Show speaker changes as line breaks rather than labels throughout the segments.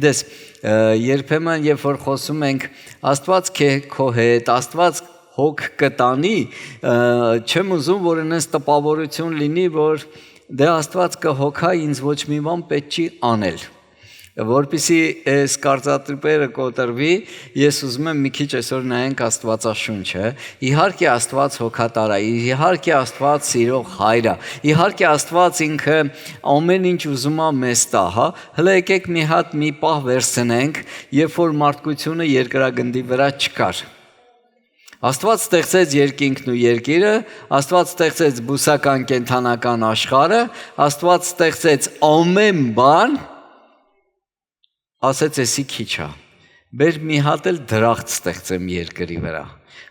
Գիտես, երբեմն երբ որ խոսում ենք Աստված քո հետ, Աստված հոգ կտանի, չեմ ուզում, որ այնպես տպավորություն լինի, որ դե Աստված կհոգա, ինձ ոչ մի բան պետք չի անել։ Որպեսզի այս կարծատրիպերը կոտրվի, ես ուզում եմ մի քիչ այսօր նայենք Աստվածաշունչը։ Իհարկե Աստված հոգատար է, իհարկե Աստված սիրող Հայր է, իհարկե Աստված ինքը ամեն ինչ ուզում է մեզ տա, հա։ Հələ եկեք մի հատ մի պահ վերցնենք, երբ որ մարդկությունը երկրագնդի վրա չկար։ Աստված ստեղծեց երկինքն ու երկիրը, Աստված ստեղծեց բուսական կենդանական աշխարհը, Աստված ստեղծեց ամեն բան, ասեց էսի քիչ է, բեր մի հատ էլ դրախտ ստեղծեմ երկրի վրա,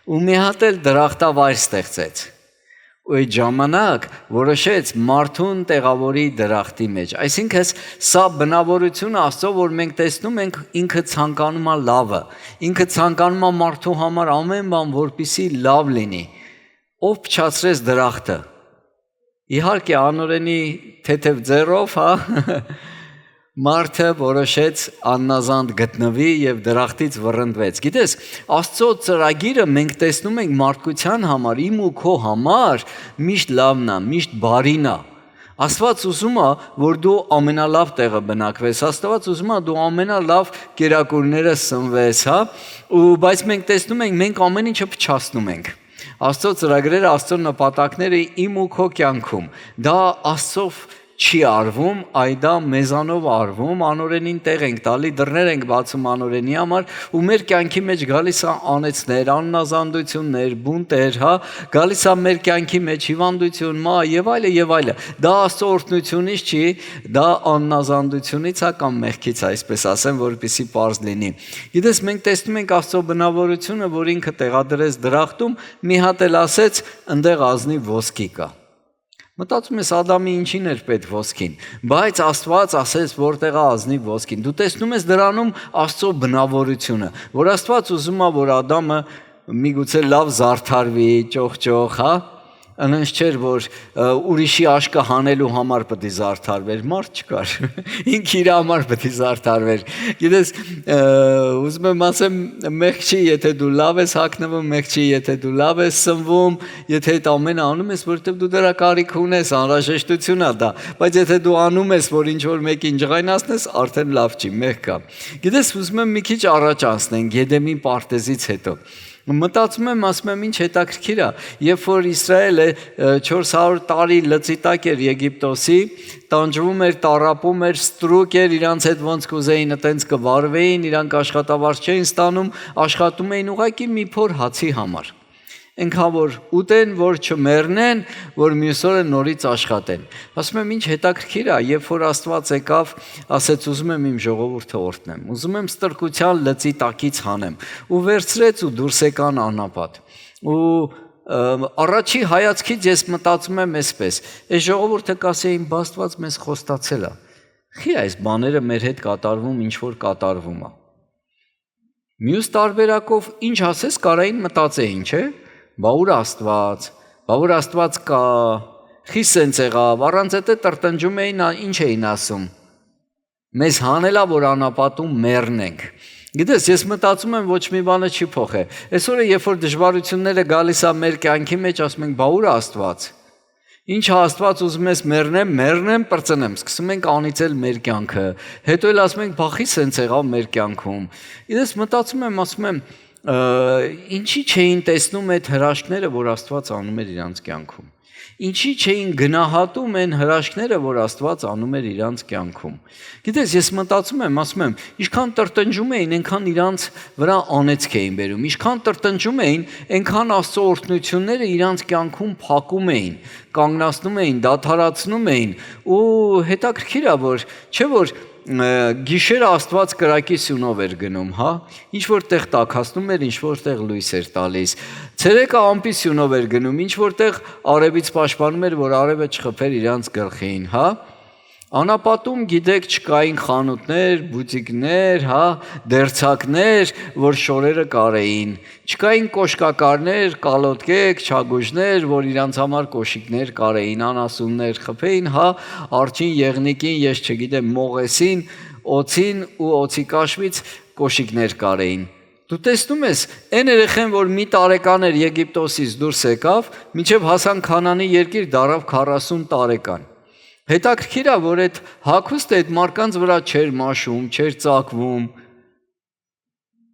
ու մի հատ էլ դրախտավայր ստեղծեց, ու այդ ժամանակ որոշեց մարդուն տեղավորի դրախտի մեջ, այսինքն սա բնավորությունը Աստծո, որ մենք տեսնում ենք ինքը ցանկանում է լավը, ինքը ցանկանում է մարդու համար ամեն բան, որպեսզի լավ լինի, ով փչացրեց դրախտը, իհարկե անօրենի թեթև ձեռով, հա, Մարդը որոշեց աննազանդ գտնվի և դրախտից վռնդվեց։ Գիտես, Աստծո ծրագիրը մենք տեսնում ենք մարդկության համար, իմ ու քո համար միշտ լավն է, միշտ բարին է։ Աստված ուզում է, որ դու ամենալավ տեղը բնակվես, Աստված ուզում է դու ամենալավ կերակուրները սնվես, հա, բայց մենք տեսնում ենք, մենք ամեն ինչը փչացնում ենք։ Աստծո ծրագրերը, Աստծո նպատակները իմ ու քո կյանքում, դա Աստծով չի արվում, այ դա մեզանով արվում, անօրենին տեղ ենք տալի, դռներ ենք բացում անօրենի համար ու մեր կյանքի մեջ գալիս է անեցներ, աննազանդություններ, բունտեր, հա, գալիս է մեր կյանքի մեջ հիվանդություն, մահ եւ այլը եւ այլը։ Դա Աստծո օրհնությունից չի, դա աննազանդությունից է կամ մեղքից, այսպես ասեմ, որպեսզի պարզ լինի։ Գիտես, մենք տեսնում ենք Աստծո բնավորությունը, որ ինքը տեղադրեց դրախտում, մի հատ էլ ասեց, ընդեղ ազնի ոսկի կա։ Մտածում ես Ադամի ինչին էր պետք ոսկին, բայց Աստված ասեց որտեղ է ազնի ոսկին։ Դու տեսնում ես դրանում Աստծո բնավորությունը, որ Աստված ուզում է, որ Ադամը միգուցե լավ զարդարվի, ճոխ, հա, այնպես չէր, որ ուրիշի աշկը հանելու համար պետք է զարդարվեր, մարդ չկար, ինքը իր համար պետք է զարդարվեր։ Գիտես, ուզում եմ ասեմ, մեղք չի, եթե դու լավ ես հագնվում, մեղք չի, եթե դու լավ ես սնվում, եթե այդ ամենը անում ես, որովհետև դու դրա կարիք ունես, անհրաժեշտություն է դա, բայց եթե դու անում ես, որ ինչ-որ մեկին ջղայնացնես, արդեն լավ չի, մեղք կա։ Գիտես, ուզում եմ մի քիչ առաջ անցնենք Եդեմի պարտեզից հետո։ Մտածում եմ, ասում եմ, ինչ հետաքրքիր է, երբ որ Իսրայելը 400 տարի լծի տակ էր Եգիպտոսի, տանջվում էր, տառապում էր, ստրուկ էր, իրանց հետ ոնց կուզեին այտենց կվարվեին, իրանք աշխատավարձ չէին ստանում, աշխատում էին ուղղակի մի փոր հացի համար։ Այնքան որ ուտեն, որ չմեռնեն, որ մյուս օրը նորից աշխատեն։ Ասում եմ, ինչ հետաքրքիր է, երբ որ Աստված եկավ, ասեց ուզում եմ իմ ժողովուրդը օրհնեմ, ուզում եմ ստրկության լծի տակից հանեմ, ու վերցրեց ու դուրս եկան անապատ։ Ու առաջի հայացքից ես մտածում եմ այսպես, այս ժողովուրդը կասեին, բա Աստված մեզ խոստացել է։ Խի այս բաները մեր հետ կատարվում, ինչ որ կատարվում է։ Մյուս տարբերակով ինչ ասես կարային մտածեին, չէ՞։ Բա ուր Աստված կա, խի սենց եղավ, առանց էտե տրտնջում էին, ինչ էին ասում, մեզ հանելա, որ անապատում մեռնենք։ Գիտես, ես մտածում եմ, ոչ մի բանը չի փոխե։ Այսօր երբ որ դժվարությունները գալիս է մեր կյանքի մեջ, ասում ենք, բա ուր Աստված։ Ինչ Աստված ուզում ես մեռնեմ, պրծնեմ, սկսում ենք անիծել մեր կյանքը, հետո էլ ասում ենք, բախի սենց եղավ մեր կյանքում։ Ես մտածում եմ, ասում եմ, ինչի չէին տեսնում այդ հրաշքները, որ Աստված անում էր իրանց կյանքում։ Ինչի չէին գնահատում այն հրաշքները, որ Աստված անում էր իրանց կյանքում։ Գիտես, ես մտածում եմ, ասում եմ, ինչքան տրտնջում էին, այնքան իրանց վրա անեծք էին բերում, ինչքան տրտնջում էին, այնքան Աստծո օրհնությունները իրանց կյանքում փակում էին, կանգնացնում էին, դադարացնում էին, ու հետաքրքիր է, որ չէ՞ որ գիշերը Աստված կրակի սյունով էր գնում, հա, ինչ որտեղ տաքացնում էր, ինչ որտեղ լույս էր տալիս, ցերեկը ամպի սյունով էր գնում, ինչ որտեղ արևից պաշտպանում էր, որ արևը չխփեր իրանց գլխին, հա, Անապատում գիտեք չկային խանութներ, բուտիկներ, դերձակներ, որ շորերը կարեին, չկային կոշկակարներ, կալոտկեք, չագուժներ, որ իրանց համար կոշիկներ կարեին, անասուններ խփեին, արջին, եղնիկին, ես չգիտեմ, մողեսին, օծին ու օծի կաշվից կոշիկներ կարեին։ Դու տեսնում ես, այն երեխեն, որ մի տարեկան էր Եգիպտոսից դուրս եկավ, մինչև հասան Քանանի երկիր դարավ 40 տարեկան։ Հետաքրքիր է, որ այդ հագուստը այդ մարկանց վրա չէր մաշում, չէր ծակվում,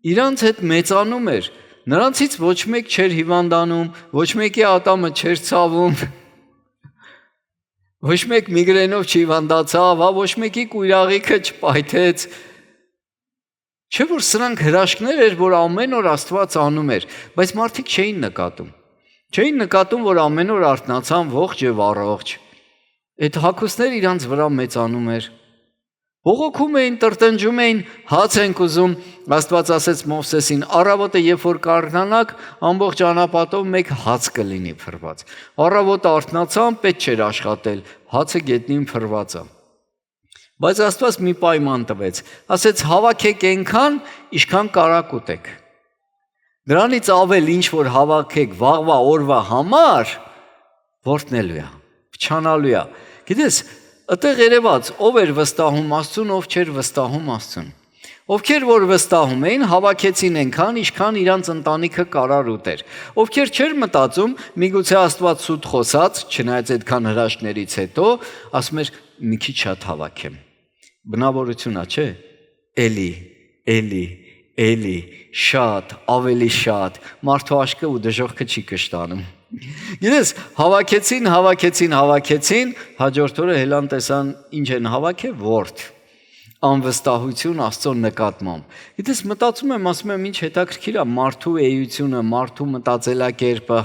իրանց հետ մեծանում էր, նրանցից ոչ մեկ չէր հիվանդանում, ոչ մեկի ատամը չէր ցավում, ոչ մեկ միգրենով չհիվանդացավ, ոչ մեկի կույրաղիքը չպայթեց, չէ որ սրանք հրաշքներ էր, որ ամեն օր Աստված անում էր, բայց մարդիկ չէին նկատում, որ ամեն օր արթնացան ողջ եւ առողջ։ Այդ հագուստները իրանց վրա մեծանում էր։ Բողոքում էին, տրտնջում էին, հաց ենք ուզում, Աստված ասեց Մովսեսին, առավոտը երբ որ կառնանաք, ամբողջ անապատով մեկ հաց կլինի փռված։ Առավոտը արթնացան, պետք չէր աշխատել, հացը գետնին փռված է։ Բայց Աստված մի պայման տվեց, ասեց հավաքեք այնքան, ինչքան կարակ ուտեք։ Դրանից ավել ինչ որ հավաքեք վաղվա օրվա համար, ворտնելու է, փչանալու է։ Գիտես, այդտեղ երևաց, ով էր վստահում Աստծուն, ով չէր վստահում Աստծուն։ Ովքեր որ վստահում էին, հավաքեցին այնքան, ինչքան իրանց ընտանիքը կարար ուտեր։ Ովքեր չէր մտածում, միգուցե Աստված սուտ խոսած, չնայած այդքան հրաշքներից հետո, ասում էր՝ մի քիչ շատ հավաքեմ։ Բնավորությունա, չէ՞։ Էլի, շատ, ավելի շատ, մարդու աշկը ու դժոխքը չի կշտանում։ Գիտես, հավաքեցին, հաջորդ օրը հելան տեսան ինչ են հավաքել, ворդ, անվստահություն Աստծո նկատմամբ։ Գիտես, մտածում եմ, ասում եմ, ինչ հետաքրքիր է մարդու էությունը, մարդու մտածելակերպը,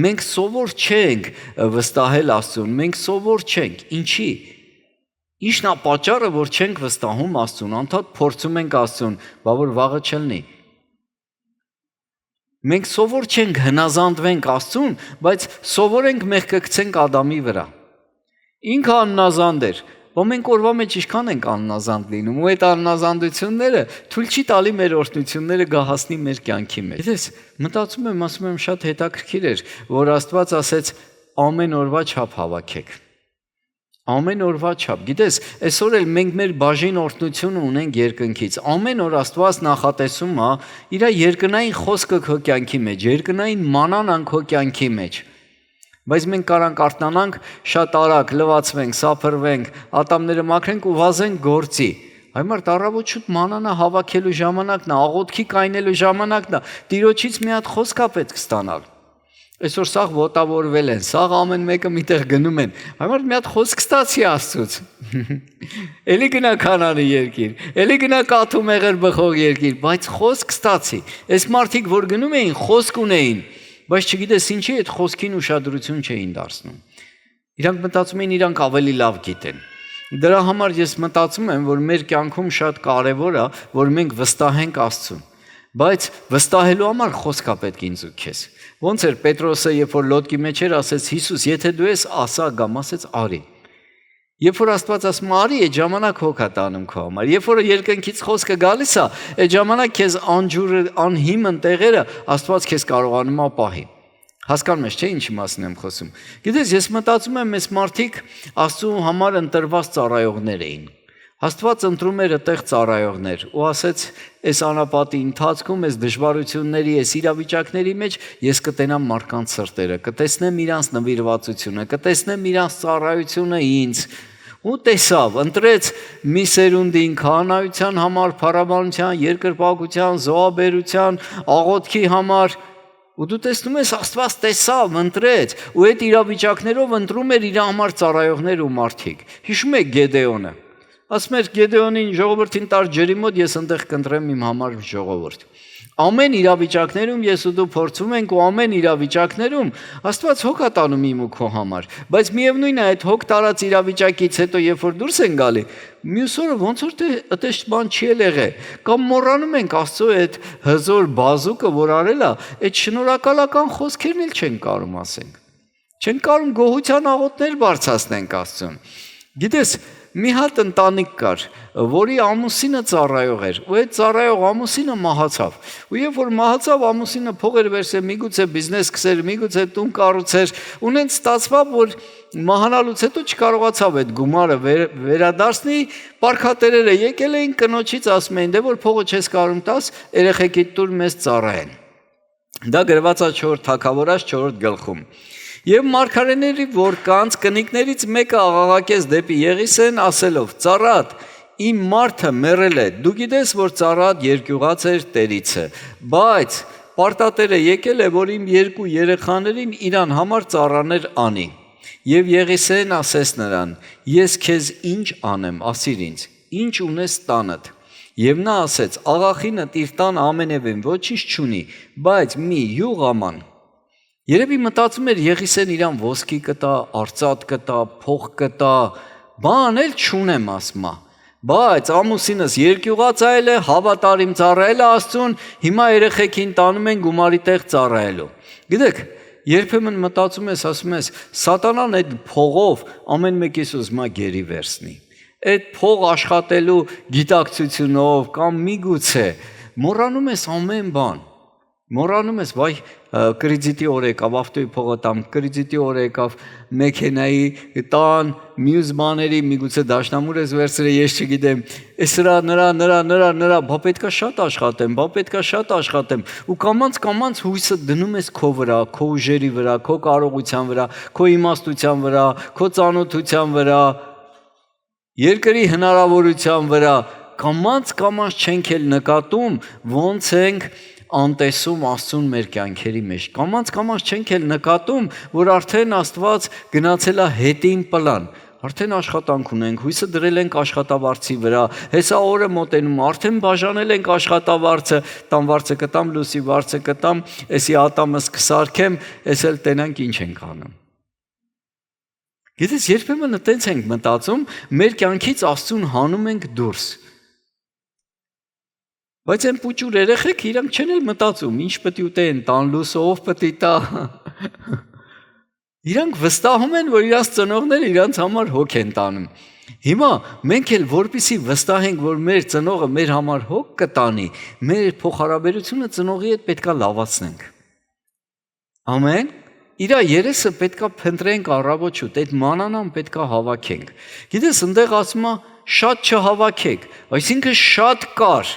մենք սովոր չենք վստահել Աստծուն, մենք սովոր չենք, ինչի։ Ինչն է պատճառը, որ չենք վստահում Աստծուն, անդադ փորձում ենք Աստծուն, բա որ վաղը չլինի։ Մենք սովոր չենք հնազանդվենք Աստծուն, բայց սովոր ենք մեղքը գցենք Ադամի վրա։ Ինքը աննազանդ էր, բայց մենք օրվա մեջ ինչքան ենք աննազանդ լինում, ու այդ աննազանդությունները թույլ չի տալի մեր օրհնությունները գահացնի մեր կյանքի մեջ։ Գիտես, մտածում եմ, ասում եմ, շատ հետաքրքիր էր, որ Աստված ասեց ամեն օրվա չափ հավաքեք։ Ամեն օրվա չափ, գիտես, այսօր էլ մենք մեր բաժին օրհնությունը ունենք երկնքից, ամեն օր Աստված նախատեսում է իր երկնային խոսքը քո կյանքի մեջ, երկնային մանան քո կյանքի մեջ, բայց մենք կարանք արթնանանք շատ արագ, լվացվենք, սափրվենք, ատամները մաքրենք ու վազենք գործի, Այմարդ առավոտ շուտ մանանա հավաքելու ժամանակն է, աղոթքի կայնելու ժամանակն է, Տիրոջից մի հատ խոսք է պետք ստանալ։ Այսօր սաղ ոտավորվել են, սաղ ամեն մեկը միտեղ գնում են, այմարդ մի հատ խոսք ստացի Աստծուց, էլի գնա Քանանի երկիր, էլի գնա կաթու մեղր բխող երկիր, բայց խոսք ստացի, այս մարդիկ որ գնում էին խոսք ունեին, բայց չգիտես ինչի այդ խոսքին ուշադրություն չէին դարձնում, իրանք մտածում էին իրանք ավելի լավ գիտեն, դրա համար ես մտածում եմ, որ մեր կյանքում շատ կարևոր է, որ մենք վստահենք Աստծուն, բայց վստահելու համար խոսքա պետք ինձ ու քեզ, ոնց էր Պետրոսը, երբ որ լոդկի մեջ էր, ասեց Հիսուս, եթե դու ես ասա գամ, ասեց արի, երբ որ Աստված ասում արի, այդ ժամանակ հոգ է տանում քո համար, երբ որ երկնքից խոսքը գալիս է, այդ ժամանակ քեզ անջուրը, անհիմն տեղերը Աստված քեզ կարողանում է պահի, հասկանում ես, չէ՞ ինչի մասին եմ խոսում, գիտես, ես մտածում եմ, այս մարդիկ Աստծու համար ընտրված ծառայողներ էին, Աստված ընտրում էր այդտեղ ծառայողներ ու ասեց, այս անապատի ընթացքում, այս դժվարությունների, այս իրավիճակների մեջ ես կտենամ մարդկանց սրտերը, կտեսնեմ իրանց նվիրվածությունը, կտեսնեմ իրանց ծառայությունը ինձ, ու տեսավ, ընտրեց մի սերունդին քահանայության համար, փառաբանության, երկրպագության, զոհաբերության, աղոթքի համար, ու դու տեսնում ես Աստված տեսավ, ընտրեց, ու այդ իրավիճակներով ընտրում էր իր համար ծառայողներ ու մարդիկ, հիշում եք Գեդեոնը, ասում էր Գեդեոնին ժողովրդին տար ջրի մոտ, ես այնտեղ կընտրեմ իմ համար ժողովուրդ, ամեն իրավիճակներում ես ու դու փորձում ենք ու ամեն իրավիճակներում Աստված հոգ է տանում իմ ու քո համար, բայց միևնույն է այդ հոգ տարած իրավիճակից հետո երբ որ դուրս են գալի, մյուս օրը ոնց որ այդպես բան չի եղել, կամ մոռանում ենք Աստծո այդ հզոր բազուկը, որ արել է, այդ շնորհակալական խոսքերն էլ չեն կարում ասենք, չեն կարում գոհության աղոթներ բարձրացնենք Աստծուն, գիտես, մի հատ ընտանիք կար, որի ամուսինը ծառայող էր, ու այդ ծառայող ամուսինը մահացավ։ Ու երբ որ մահացավ, ամուսինը փողեր վերցրեց, միգուցե բիզնես սկսեր, միգուցե տուն կառուցեր, ու նենց ստացվավ, որ մահանալուց հետո չկարողացավ այդ գումարը վերադարձնի, պարքատերերը եկել էին կնոջից ասում էին, դե որ փողը չես կարում տաս, երեխեքիդ տուր մեզ ծառայեն։ Դա գրված է 4 Թագավորաց 4 գլխում։ Եվ մարգարեների որ կանց կնիկներից մեկը աղաղակեց դեպի Եղիսեն ասելով. «Ծառատ, իմ մարդը մեռել է, դու գիտես, որ ծառատ երկյուղած էր տերիցը, բայց պարտատերը եկել է, որ իմ 2 երեխաներին իրան համար ծառաներ անի»։ Եվ Եղիսեն ասեց նրան. «Ես քեզ ինչ անեմ, ասիր ինձ, ինչ ունես տանդ»։ Եվ նա ասեց. «Աղախինդ իր տան ամենևին ոչինչ չունի, բայց մի յուղ աման»։ Երևի մտածում էր Եղիսեն իրան ոսկի կտա, արծաթ կտա, փող կտա, բան էլ չունեմ ասմա։ Բայց ամուսինս երկյուղած այլ է, հավատարիմ ծառայել է Աստծուն, հիմա երեխեքին տանում են գումարի տեղ ծառայելու։ Գիտեք, երբեմն մտածում ես, ասում ես, սատանան այդ փողով ամեն մեկիս ուզում է գերի վերցնի։ Այդ փող աշխատելու գիտակցությունով կամ միգուցե մոռանում ես ամեն բան։ Մոռանում ես, վայ, կրեդիտի օր եկավ, ավտոյի փողը տամ, կրեդիտի օր եկավ, մեքենայի տան, մյուս բաների, միգուցե դաշնամուր ես վերցրել, ես չգիտեմ, էս նրա, բա պետքա շատ աշխատեմ, բա պետքա շատ աշխատեմ, ու կամաց հույսը դնում ես քո վրա, քո ուժերի վրա, քո կարողության վրա, քո իմաստության վրա, քո ծանոթության վրա, երկրի հնարավորության վրա, կամաց չենք էլ նկատում, ոնց ենք անտեսում Աստծուն մեր կյանքերի մեջ։ Կամաց չենք էլ նկատում, որ արդեն Աստված գնացել է հետին պլան։ Արդեն աշխատանք ունենք, հույսը դրել ենք աշխատավարձի վրա, հեսա օրը մոտենում, արդեն բաժանել ենք աշխատավարձը, տան վարձը կտամ, լուսի վարձը կտամ, էսի ատամս կսարքեմ, էս էլ տենանք ինչ ենք անում։ Գիտես, երբեմն այտենց ենք մտածում, մեր կյանքից Աստծուն հանում ենք դուրս։ Բայց այն պուճուր երեխեք իրանք չեն էլ մտածում, ինչ պետք է ուտեն, տան լուսը ով պետք է տա։ Իրանք վստահում են, որ իրանց ծնողները իրանց համար հոգ են տանում։ Հիմա մենք էլ որպեսզի վստահենք, որ մեր ծնողը մեր համար հոգ կտանի, մեր փոխհարաբերությունը ծնողի հետ պետքա լավացնենք։ Ամեն։ Իրա երեսը պետքա փնտրենք առավոտ, այդ մանանան պետքա հավաքենք։ Գիտես, ընդեղ ասում է շատ չհավաքեք, այսինքն շատ կար։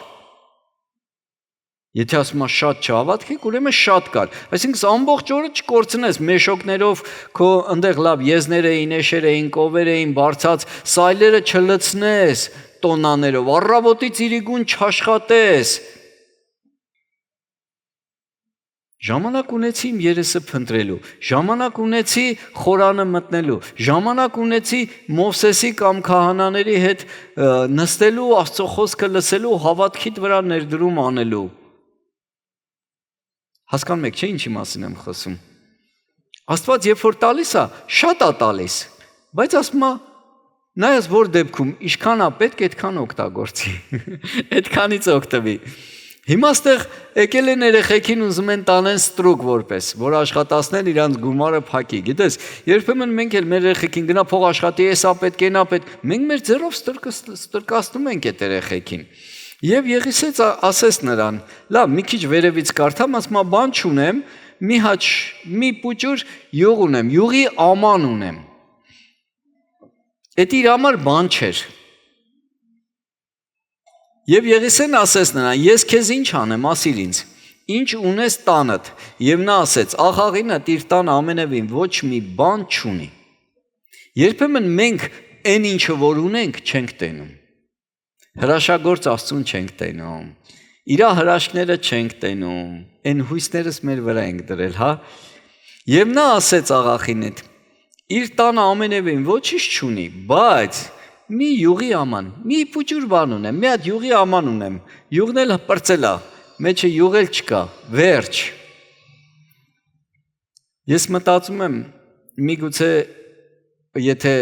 Եթե ասում է շատ չհավաքեք, ուրեմն շատ կար։ Այսինքն ամբողջ օրը չկորցնես մեշոկներով, քո ընդեղ լավ եզներ էին, էշեր էին, կովեր էին, բարձած, սայլերը չլցնես տոնաներով, առավոտից իրիկուն չաշխատես։ Ժամանակ ունեցի իմ երեսը փնտրելու, ժամանակ ունեցի խորանը մտնելու, ժամանակ ունեցի Մովսեսի կամ քահանաների հետ նստելու, Աստծո խոսքը լսելու, հավատքիդ վրա ներդրում անելու։ Հասկանում եք, չէ՞ ինչի մասին եմ խոսում։ Աստված երբ որ տալիս է, շատ է տալիս, բայց ասում է, նայես որ դեպքում ինչքան է պետք, այդքան օգտագործի, այդքանից օգտվի։ Հիմա ստեղ եկել են երեխեքին ուզում են տանեն ստրուկ որպես, որ աշխատացնեն իրանց գումարը փակի։ Գիտես, երբեմն մենք էլ մեր երեխեքին գնա փող աշխատի, էսա պետք է, նա պետք, մենք մեր ձեռով ստրկացնում ենք այդ երեխեքին։ Եվ Եղիսեն ասեց նրան. լավ, մի քիչ վերևից կարդամ, ասում եմ, բան չունեմ, մի պուճուր յուղ ունեմ, յուղի աման ունեմ։ Այդ իր համար բան չէր։ Եվ Եղիսեն ասեց նրան. ես քեզ ինչ անեմ, ասիր ինձ, ինչ ունես տանդ։ Եվ նա ասեց. աղաղինդ իր տան ամենևին ոչ մի բան չունի։ Երբեմն մենք այն ինչը որ ունենք չենք տենում։ Հրաշագործ Աստծուն չենք տենում։ Իրա հրաշքները չենք տենում։ Այն հույսներս մեր վրա ենք դրել, հա։ Եվ նա ասեց աղախինդ. իր տանը ամենևին ոչինչ չունի, բայց մի յուղի աման, մի պուճուր բան ունեմ, մի հատ յուղի աման ունեմ, յուղն էլ պրծել է, մեջը յուղ էլ չկա, վերջ։ Ես մտածում եմ, միգուցե եթե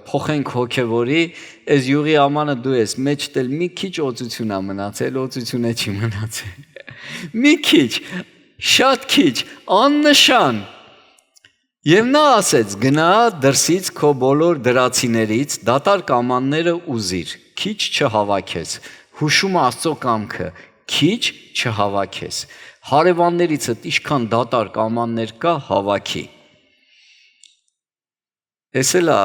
փոխենք հոգևորի, այս յուղի ամանը դու ես, մեջդ էլ մի քիչ օծություն է մնացել, օծություն է չի մնացել։ Մի քիչ, շատ քիչ, աննշան։ Եվ նա ասեց. գնա դրսից քո բոլոր դրացիներից դատարկ ամանները ուզիր, քիչ չհավաքես, հուշում Աստծո կամքը, քիչ չհավաքես, հարևաններիցդ ինչքան դատարկ ամաններ կա հավաքի։ Էս էլ է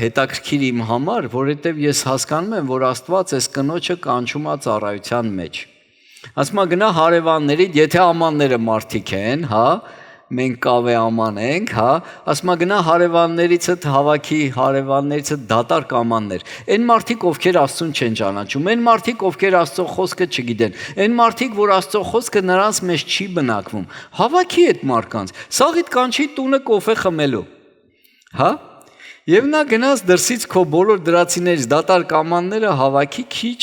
հետաքրքիր իմ համար, որովհետև ես հասկանում եմ, որ Աստված այս կնոջը կանչում է ծառայության մեջ։ Ասում է գնա հարևաններիդ, եթե ամանները մարդիկ են, հա, մենք կավե աման ենք, հա, ասում է գնա հարևաններիցդ հավաքի, հարևաններիցդ դատարկ ամաններ։ Այն մարդիկ, ովքեր Աստծուն չեն ճանաչում, այն մարդիկ, ովքեր Աստծո խոսքը չգիտեն, այն մարդիկ, որ Աստծո խոսքը նրանց մեջ չի բնակվում, հավաքի այդ մարդկանց, սաղիդ կանչի տունը կոֆե խմելու, հա, եւ նա գնաց դրսից քո բոլոր դրացիներից դատարկ ամանները հավաքի, քիչ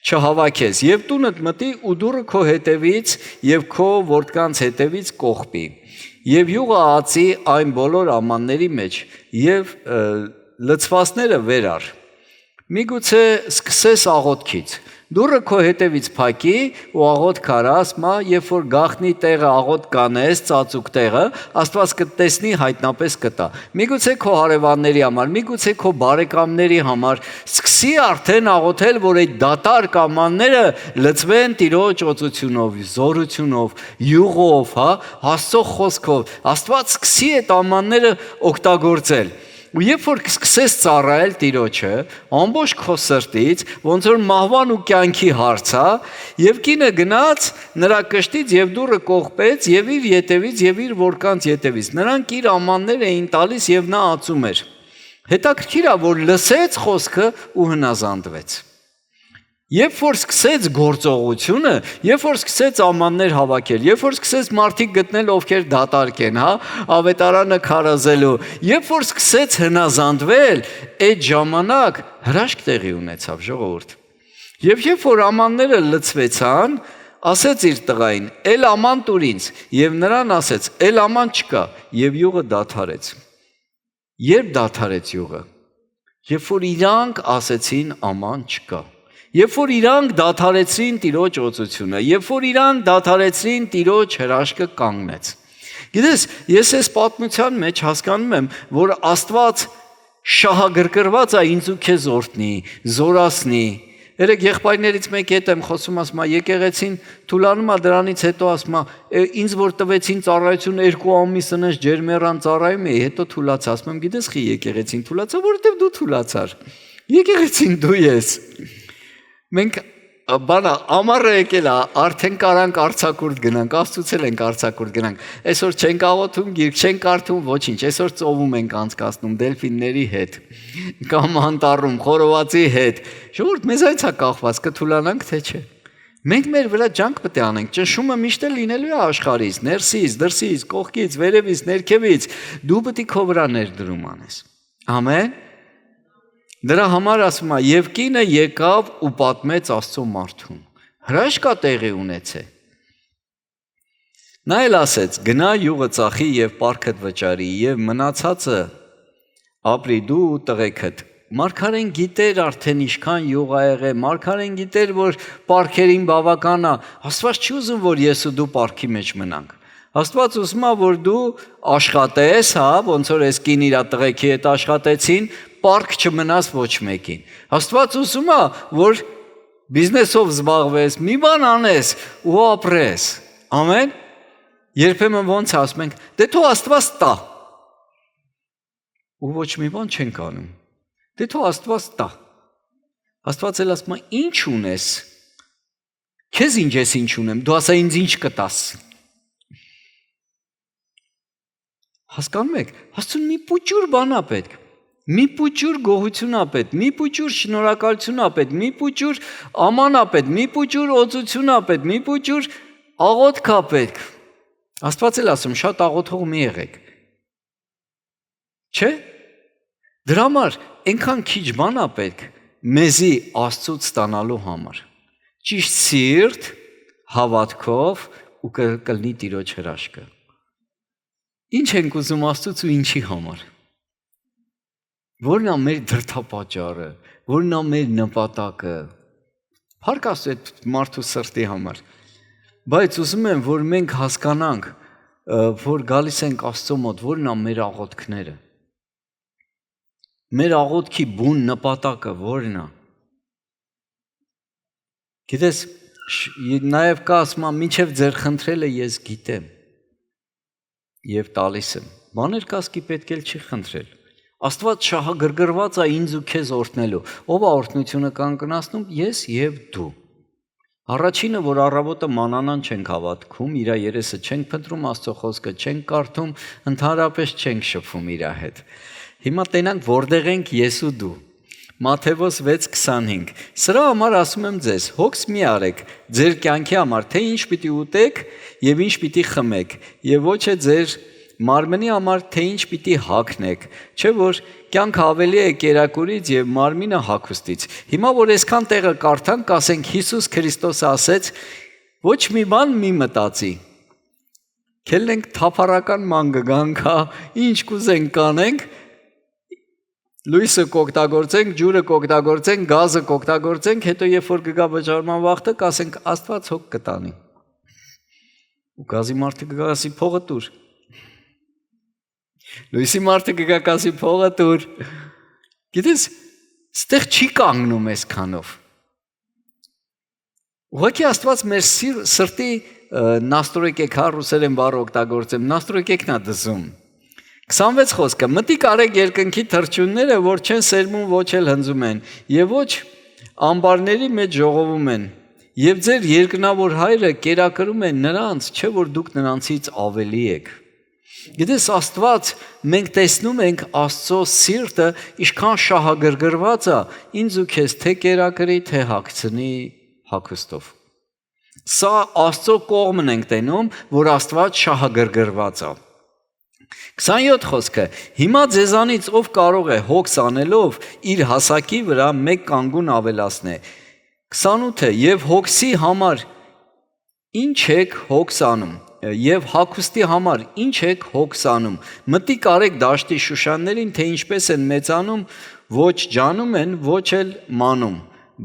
չհավաքես, եւ տունդ մտի ու դուռը քո հետևից եւ քո որդկանց հետևից կողպի, եւ յուղը ածի այն բոլոր ամանների մեջ եւ լցվածները վեր առ։ Միգուցե սկսես աղոթքից, դուռը քո հետևից փակի ու աղոթ քարաս, մա, երբ որ գախնի տեղը աղոթ կանես, ծածուկ տեղը, Աստված կտեսնի հայտնապես կտա։ Միգուցե քո հարևանների համար, միգուցե քո բարեկամների համար, սկսի արդեն աղոթել, որ այդ դատարկ ամանները լցվեն Տիրոջ օծությունով, զորությունով, յուղով, հա, Աստծո խոսքով, Աստված սկսի այդ ամանները օգտագործել։ Ու երբ որ սկսես ծառայել Տիրոջը, ամբողջ քո սրտից, ոնց որ մահվան ու կյանքի հարց է, եւ կինը գնաց նրա կշտից եւ դուռը կողպեց եւ իր ետևից եւ իր որդկանց ետևից։ Նրանք իր ամաններ էին տալիս եւ նա ածում էր։ Հետաքրքիր է, որ լսեց խոսքը ու հնազանդվեց։ Երբ որ սկսեց գործողությունը, երբ որ սկսեց ամաններ հավաքել, երբ որ սկսեց մարդիկ գտնել, ովքեր դատարկ են, հա, ավետարանը քարոզելու, երբ որ սկսեց հնազանդվել, այդ ժամանակ հրաշք տեղի ունեցավ, ժողովուրդ։ Եվ երբ որ ամանները լցվեցան, ասեց իր տղային. «Էլ աման տուր ինձ», եւ նրան ասեց. «Էլ աման չկա», եւ յուղը դադարեց։ Երբ դադարեց յուղը, երբ որ իրանք ասեցին աման չկա, երբ որ իրանք դադարեցին Տիրոջ օծությունը, երբ որ իրանք դադարեցին Տիրոջ հրաշքը կանգնեց։ Գիտես, ես այս պատմության մեջ հասկանում եմ, որ Աստված շահագրգռված է ինձ ու քեզ օրհնի, զորացնի։ Երեք եղբայրներից մեկի հետ եմ խոսում, ասում է եկեղեցին թուլանում է, դրանից հետո ասում է ինձ որ տվեցին ծառայություն 2 ամիս ընես ջերմեռան ծառայում էի, հետո թուլացա, ասում եմ գիտես խի եկեղեցին թուլացա, որովհետև դու թուլացար։ Եկեղեցին դու ես։ Մենք բանա ամառը եկել է, արդեն կարանք արձակուրդ գնանք, Աստծուցել ենք արձակուրդ գնանք։ Այսօր չենք աղոթում, գիրք չենք կարդում, ոչինչ, այսօր ծովում ենք անցկացնում դելֆինների հետ, կամ անտառում խորովածի հետ։ Ժողովուրդ, մեզ այնց է կախված, կթուլանանք թե չէ։ Մենք մեր վրա ջանք պետք է անենք, ճնշումը միշտ լինելու է աշխարհից, ներսից, դրսից, կողքից, վերևից, ներքևից, դու պետք է քո վրա ներդրում անես։ Ամեն։ Դրա համար ասում է, եւ կինը եկավ ու պատմեց Աստծո մարդուն։ Հրաշքա տեղի ունեցե։ Նա էլ ասեց. գնա յուղը ծախի եւ պարքդ վճարի եւ մնացածը ապրի դու ու տղեկդ։ Մարգարեն գիտեր արդեն ինչքան յուղ ա եղել, մարգարեն գիտեր, որ պարքերին բավական է։ Աստված չի ուզում, որ ես ու դու պարքի մեջ մնանք։ Աստված ուզում է, որ դու աշխատես, հա, ոնց որ այս կին իր տղեկի հետ աշխատեցին, պարք չմնաս ոչ մեկին։ Աստված ուզում է, որ բիզնեսով զբաղվես, մի բան անես ու ապրես։ Ամեն։ Երբեմն ոնց ասում ենք, դե թող Աստված տա։ Ու ոչ մի բան չենք անում։ Դե թող Աստված տա։ Աստված էլ ասում է, ինչ ունես։ Քեզ ինչ ես ինչ ունեմ, դու ասա ինձ ինչ կտաս։ Հասկանում եք, Աստծուն մի փոքր բան է պետք։ Մի փոքր գոհություն է պետք, մի փոքր շնորհակալություն է պետք, մի փոքր աման է պետք, մի փոքր օծություն է պետք, մի փոքր աղոթք է պետք։ Աստված էլ ասում, շատ աղոթող մի եղեք։ Չէ՞։ Դրա համար այնքան քիչ բան է պետք մեզի Աստծուց ստանալու համար։ Ճիշտ սիրտ, հավատքով ու կլինի Տիրոջ հրաշքը։ Ինչ ենք ուզում Աստծուց ու ինչի համար։ Որն է մեր դրդապատճառը, որն է մեր նպատակը։ Փառք Աստծո այդ մարդու սրտի համար։ Բայց ուզում եմ, որ մենք հասկանանք, որ գալիս ենք Աստծո մոտ, որն է մեր աղոթքները։ Մեր աղոթքի բուն նպատակը որն է։ Գիտես, նաև կա ասում, մինչև ձեր խնդրելը ես գիտեմ եւ տալիս եմ։ Բաներ կասկի պետք էլ չի խնդրել։ Աստված շահագրգռված է ինձ ու քեզ օրհնելու։ Ով է օրհնությունը կանգնացնում, ես եւ դու։ Առաջինը, որ առավոտը մանանան չենք հավատքում, իր երեսը չենք փնտրում, Աստծո խոսքը չենք կարդում, ընդհանրապես չենք շփվում իր հետ։ Հիմա տենանք որտեղ ենք ես ու դու։ Մատթեոս 6:25 Սրա համար ասում եմ ձեզ, հոգս մի արեք ձեր կյանքի համար, թե ինչ պիտի ուտեք եւ ինչ պիտի խմեք, եւ ոչ է ձեր մարմնի համար, թե ինչ պիտի հագնեք, չէ՞ որ կյանքը ավելի է կերակուրից եւ մարմինը հագուստից։ Հիմա որ այսքան տեղը կարդանք, ասենք Հիսուս Քրիստոսը ասեց, ոչ մի բան մի մտածի։ Քելենք թափառական ման կգանք, ինչ կուզենք կանենք, լույսը կօգտագործենք, ջուրը կօգտագործենք, գազը կօգտագործենք, հետո երբ որ կգա վճարման վաղը, կասենք Աստված հոգ կտանի։ Ու գազի մարդը կգասի փողը տուր։ Լույսի մարդը կգասի փողը տուր։ Գիտես, ստեղ չի կանգնում այսքանով։ Ուղղակի Աստված մեր սրտի նաստրոյկեք, ռուսերեն բառը օգտագործեմ, նաստրոյկեկն է դզում։ 26 խոսքը մտիկ արեք երկնքի թռչունները, որ չեն սերմում, ոչ էլ հնձում են, եւ ոչ ամբարների մեջ ժողովում են, եւ ձեր երկնավոր հայրը կերակրում է նրանց, չէ՞ որ դուք նրանցից ավելի եք։ Գիտես, Աստված մենք տեսնում ենք Աստծո սիրտը ինչքան շահագրգռված է ինձ ու քեզ թե կերակրի, թե հագցնի հագուստով։ Սա Աստծո կողմն ենք տենում, որ Աստված շահագրգռված է։ 27 խոսքը հիմա ձեզանից ով կարող է հոգս անելով իր հասակի վրա մեկ կանգուն ավելացնե 28-ը եւ հոգսի համար ինչ եք հոգս անում եւ հագուստի համար ինչ եք հոգս անում մտիկ արեք դաշտի շուշաններին թե ինչպես են մեծանում ոչ ջանում են ոչ էլ մանում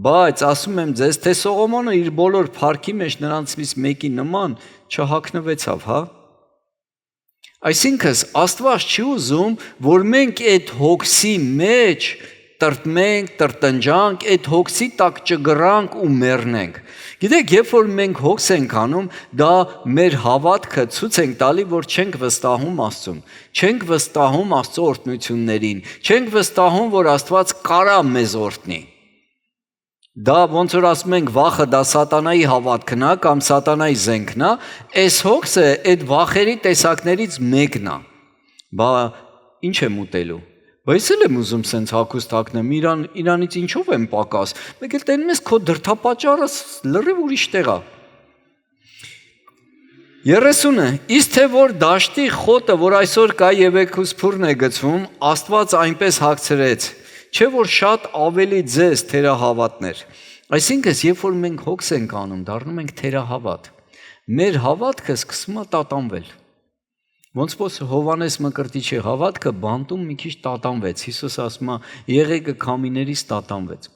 բայց ասում եմ ձեզ թե Սողոմոնը իր բոլոր փառքի մեջ նրանցից մեկի նման չհագնվեցավ, հա։ Այսինքն Աստված չի ուզում, որ մենք այդ հոգսի մեջ տրտմենք, տրտնջանք, այդ հոգսի տակ ճգրանք ու մեռնենք։ Գիտեք, երբ որ մենք հոգս ենք անում, դա մեր հավատքը ցույց ենք տալի, որ չենք վստահում Աստծուն, չենք վստահում Աստծո օրհնություններին, չենք վստահում, որ Աստված կարա մեզ օրհնի։ Դա ոնց որ ասում ենք վախը դա սատանայի հավատքն է կամ սատանայի զենքն է, այս հոգսը այդ վախերի տեսակներից մեկն է։ Բա ինչ եմ ուտելու։ Բայց էլ եմ ուզում սենց հագուստ հագնեմ, իրանից ինչով եմ պակաս։ Մեկ էլ տենում ես քո դրդապաճառը լրիվ ուրիշ տեղ է։ 30-ը իսկ թե որ դաշտի խոտը, որ այսօր կա եւ եկուսփուրն է գցվում, Աստված այնպես հագցրեց, չէ որ շատ ավելի ձեզ թերահավատներ։ Այսինքն, երբ որ մենք հոգս ենք անում, դառնում ենք թերահավատ։ Մեր հավատքը սկսում է տատանվել։ Ոնց որ Հովանես Մկրտիչի հավատքը բանտում մի քիչ տատանվեց։ Հիսուս ասում է, եղեգը քամիներից տատանվեց։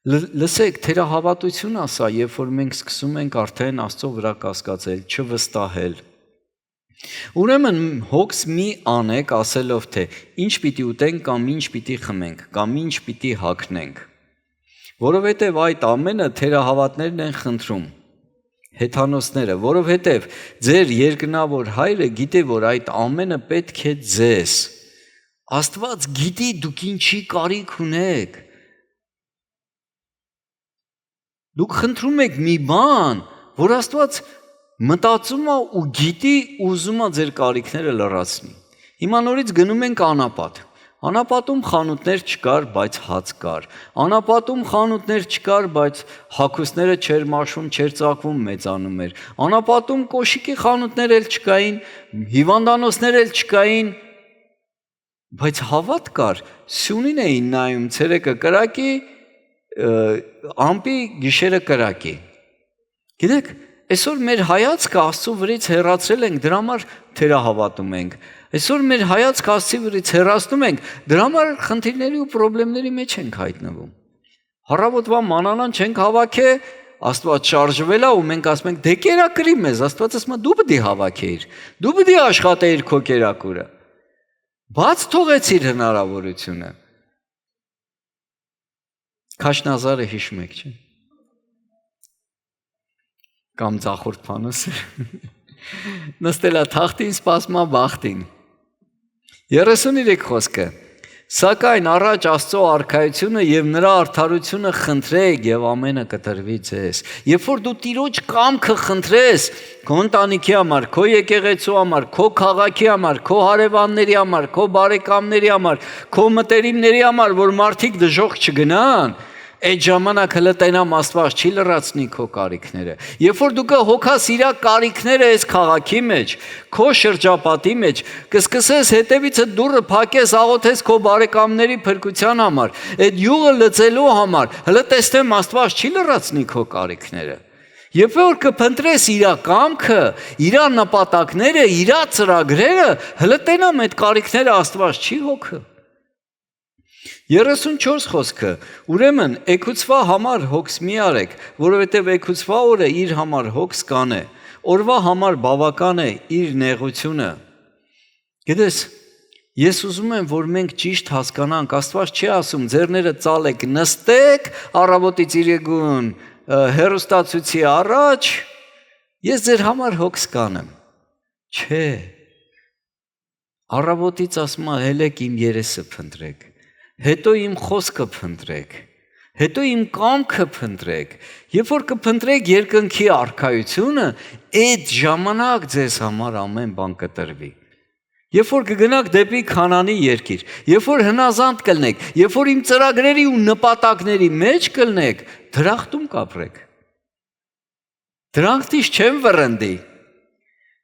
Լսեք, թերահավատություն ասա, երբ որ մենք սկսում ենք արդեն Աստծո վրա կասկածել, չվստահել։ Ուրեմն հոգս մի անեք ասելով թե ինչ պիտի ուտենք կամ ինչ պիտի խմենք կամ ինչ պիտի հագնենք, որովհետև այդ ամենը թերահավատներն են խնդրում, հեթանոսները, որովհետև ձեր երկնավոր հայրը գիտե, որ այդ ամենը պետք է ձեզ։ Աստված գիտի դուք ինչի կարիք ունեք։ Դուք խնդրում եք մի բան, որ Աստված մտածում է ու գիտի ուզում է ձեր կարիքները լրացնի։ Հիմա նորից գնում ենք անապատ։ Անապատում խանութներ չկար, բայց հաց կար։ Անապատում խանութներ չկար, բայց հագուստները չէր մաշում, չէր ծակվում, մեծանում էր։ Անապատում կոշիկի խանութներ էլ չկային, հիվանդանոցներ էլ չկային, բայց հավատ կար։ Սյունին էին նայում, ցերեկը կրակի, ամպի գիշերը կրակի։ Գիտեք, այսօր մեր հայացքը Աստծո վրից հեռացրել ենք, դրա համար թերահավատում ենք։ Այսօր մեր հայացքը Աստծո վրից հեռացնում ենք, դրա համար խնդիրների ու խնդիրների մեջ ենք հայտնվում։ Առավոտվա մանանան չենք հավաքը, Աստված շարժվել է ու մենք ասում ենք դե կերակրի մեզ, Աստված ասում է դու պետք է հավաքեիր, դու պետք է աշխատեիր քո կերակուրը։ Բաց թողեցիր հնարավորությունը։ Քաշնազարը հիշում եք, չէ՞։ Կամ Ձախորդ Փանոսը նստել է թախտին, սպասում է բախտին։ 33 խոսքը։ Սակայն առաջ Աստծո արքայությունը եւ նրա արդարությունը խնդրեք եւ ամենը կտրվի ձեզ։ Երբ որ դու Տիրոջ կամքը խնդրես քո ընտանիքի համար, քո եկեղեցու համար, քո քաղաքի համար, քո հարևանների համար, քո բարեկամների համար, քո մտերիմների համար, որ մարդիկ դժոխք չգնան, այդ ժամանակ հələ տենամ Աստված չի լրացնի քո կարիքները։ Երբ որ դու կհոգաս իր կարիքները այս քաղաքի մեջ, քո շրջապատի մեջ, կսկսես հետևիցը դուռը փակես, աղոթես քո բարեկամների փրկության համար, այդ յուղը լծելու համար, հələ տեսնեմ Աստված չի լրացնի քո կարիքները։ Երբ որ կփնտրես իր կամքը, իր նպատակները, իր ծրագրերը, հələ տենամ այդ կարիքները Աստված չի հոգը։ 34 խոսքը, ուրեմն էգուցվա համար հոգս մի արեք, որովհետև էգուցվա օրը իր համար հոգս կանե, օրվա համար բավական է իր նեղությունը։ Գիտես, ես ուզում եմ, որ մենք ճիշտ հասկանանք, Աստված չի ասում ձեռները ծալեք, նստեք առավոտից իրեգուն հեռուստացույցի առաջ, ես ձեր համար հոգս կանեմ։ Չէ։ Առավոտից ասում է հելեք իմ երեսը փնտրեք։ Հետո իմ խոսքը փնտրեք, հետո իմ կամքը փնտրեք, երբ որ կփնտրեք երկնքի արքայությունը, այդ ժամանակ ձեզ համար ամեն բան կտրվի։ Երբ որ կգնաք դեպի Քանանի երկիր, երբ որ հնազանդ կլնեք, երբ որ իմ ծրագրերի ու նպատակների մեջ կլնեք, դրախտում կապրեք։ Դրանքից չեմ վռնդի։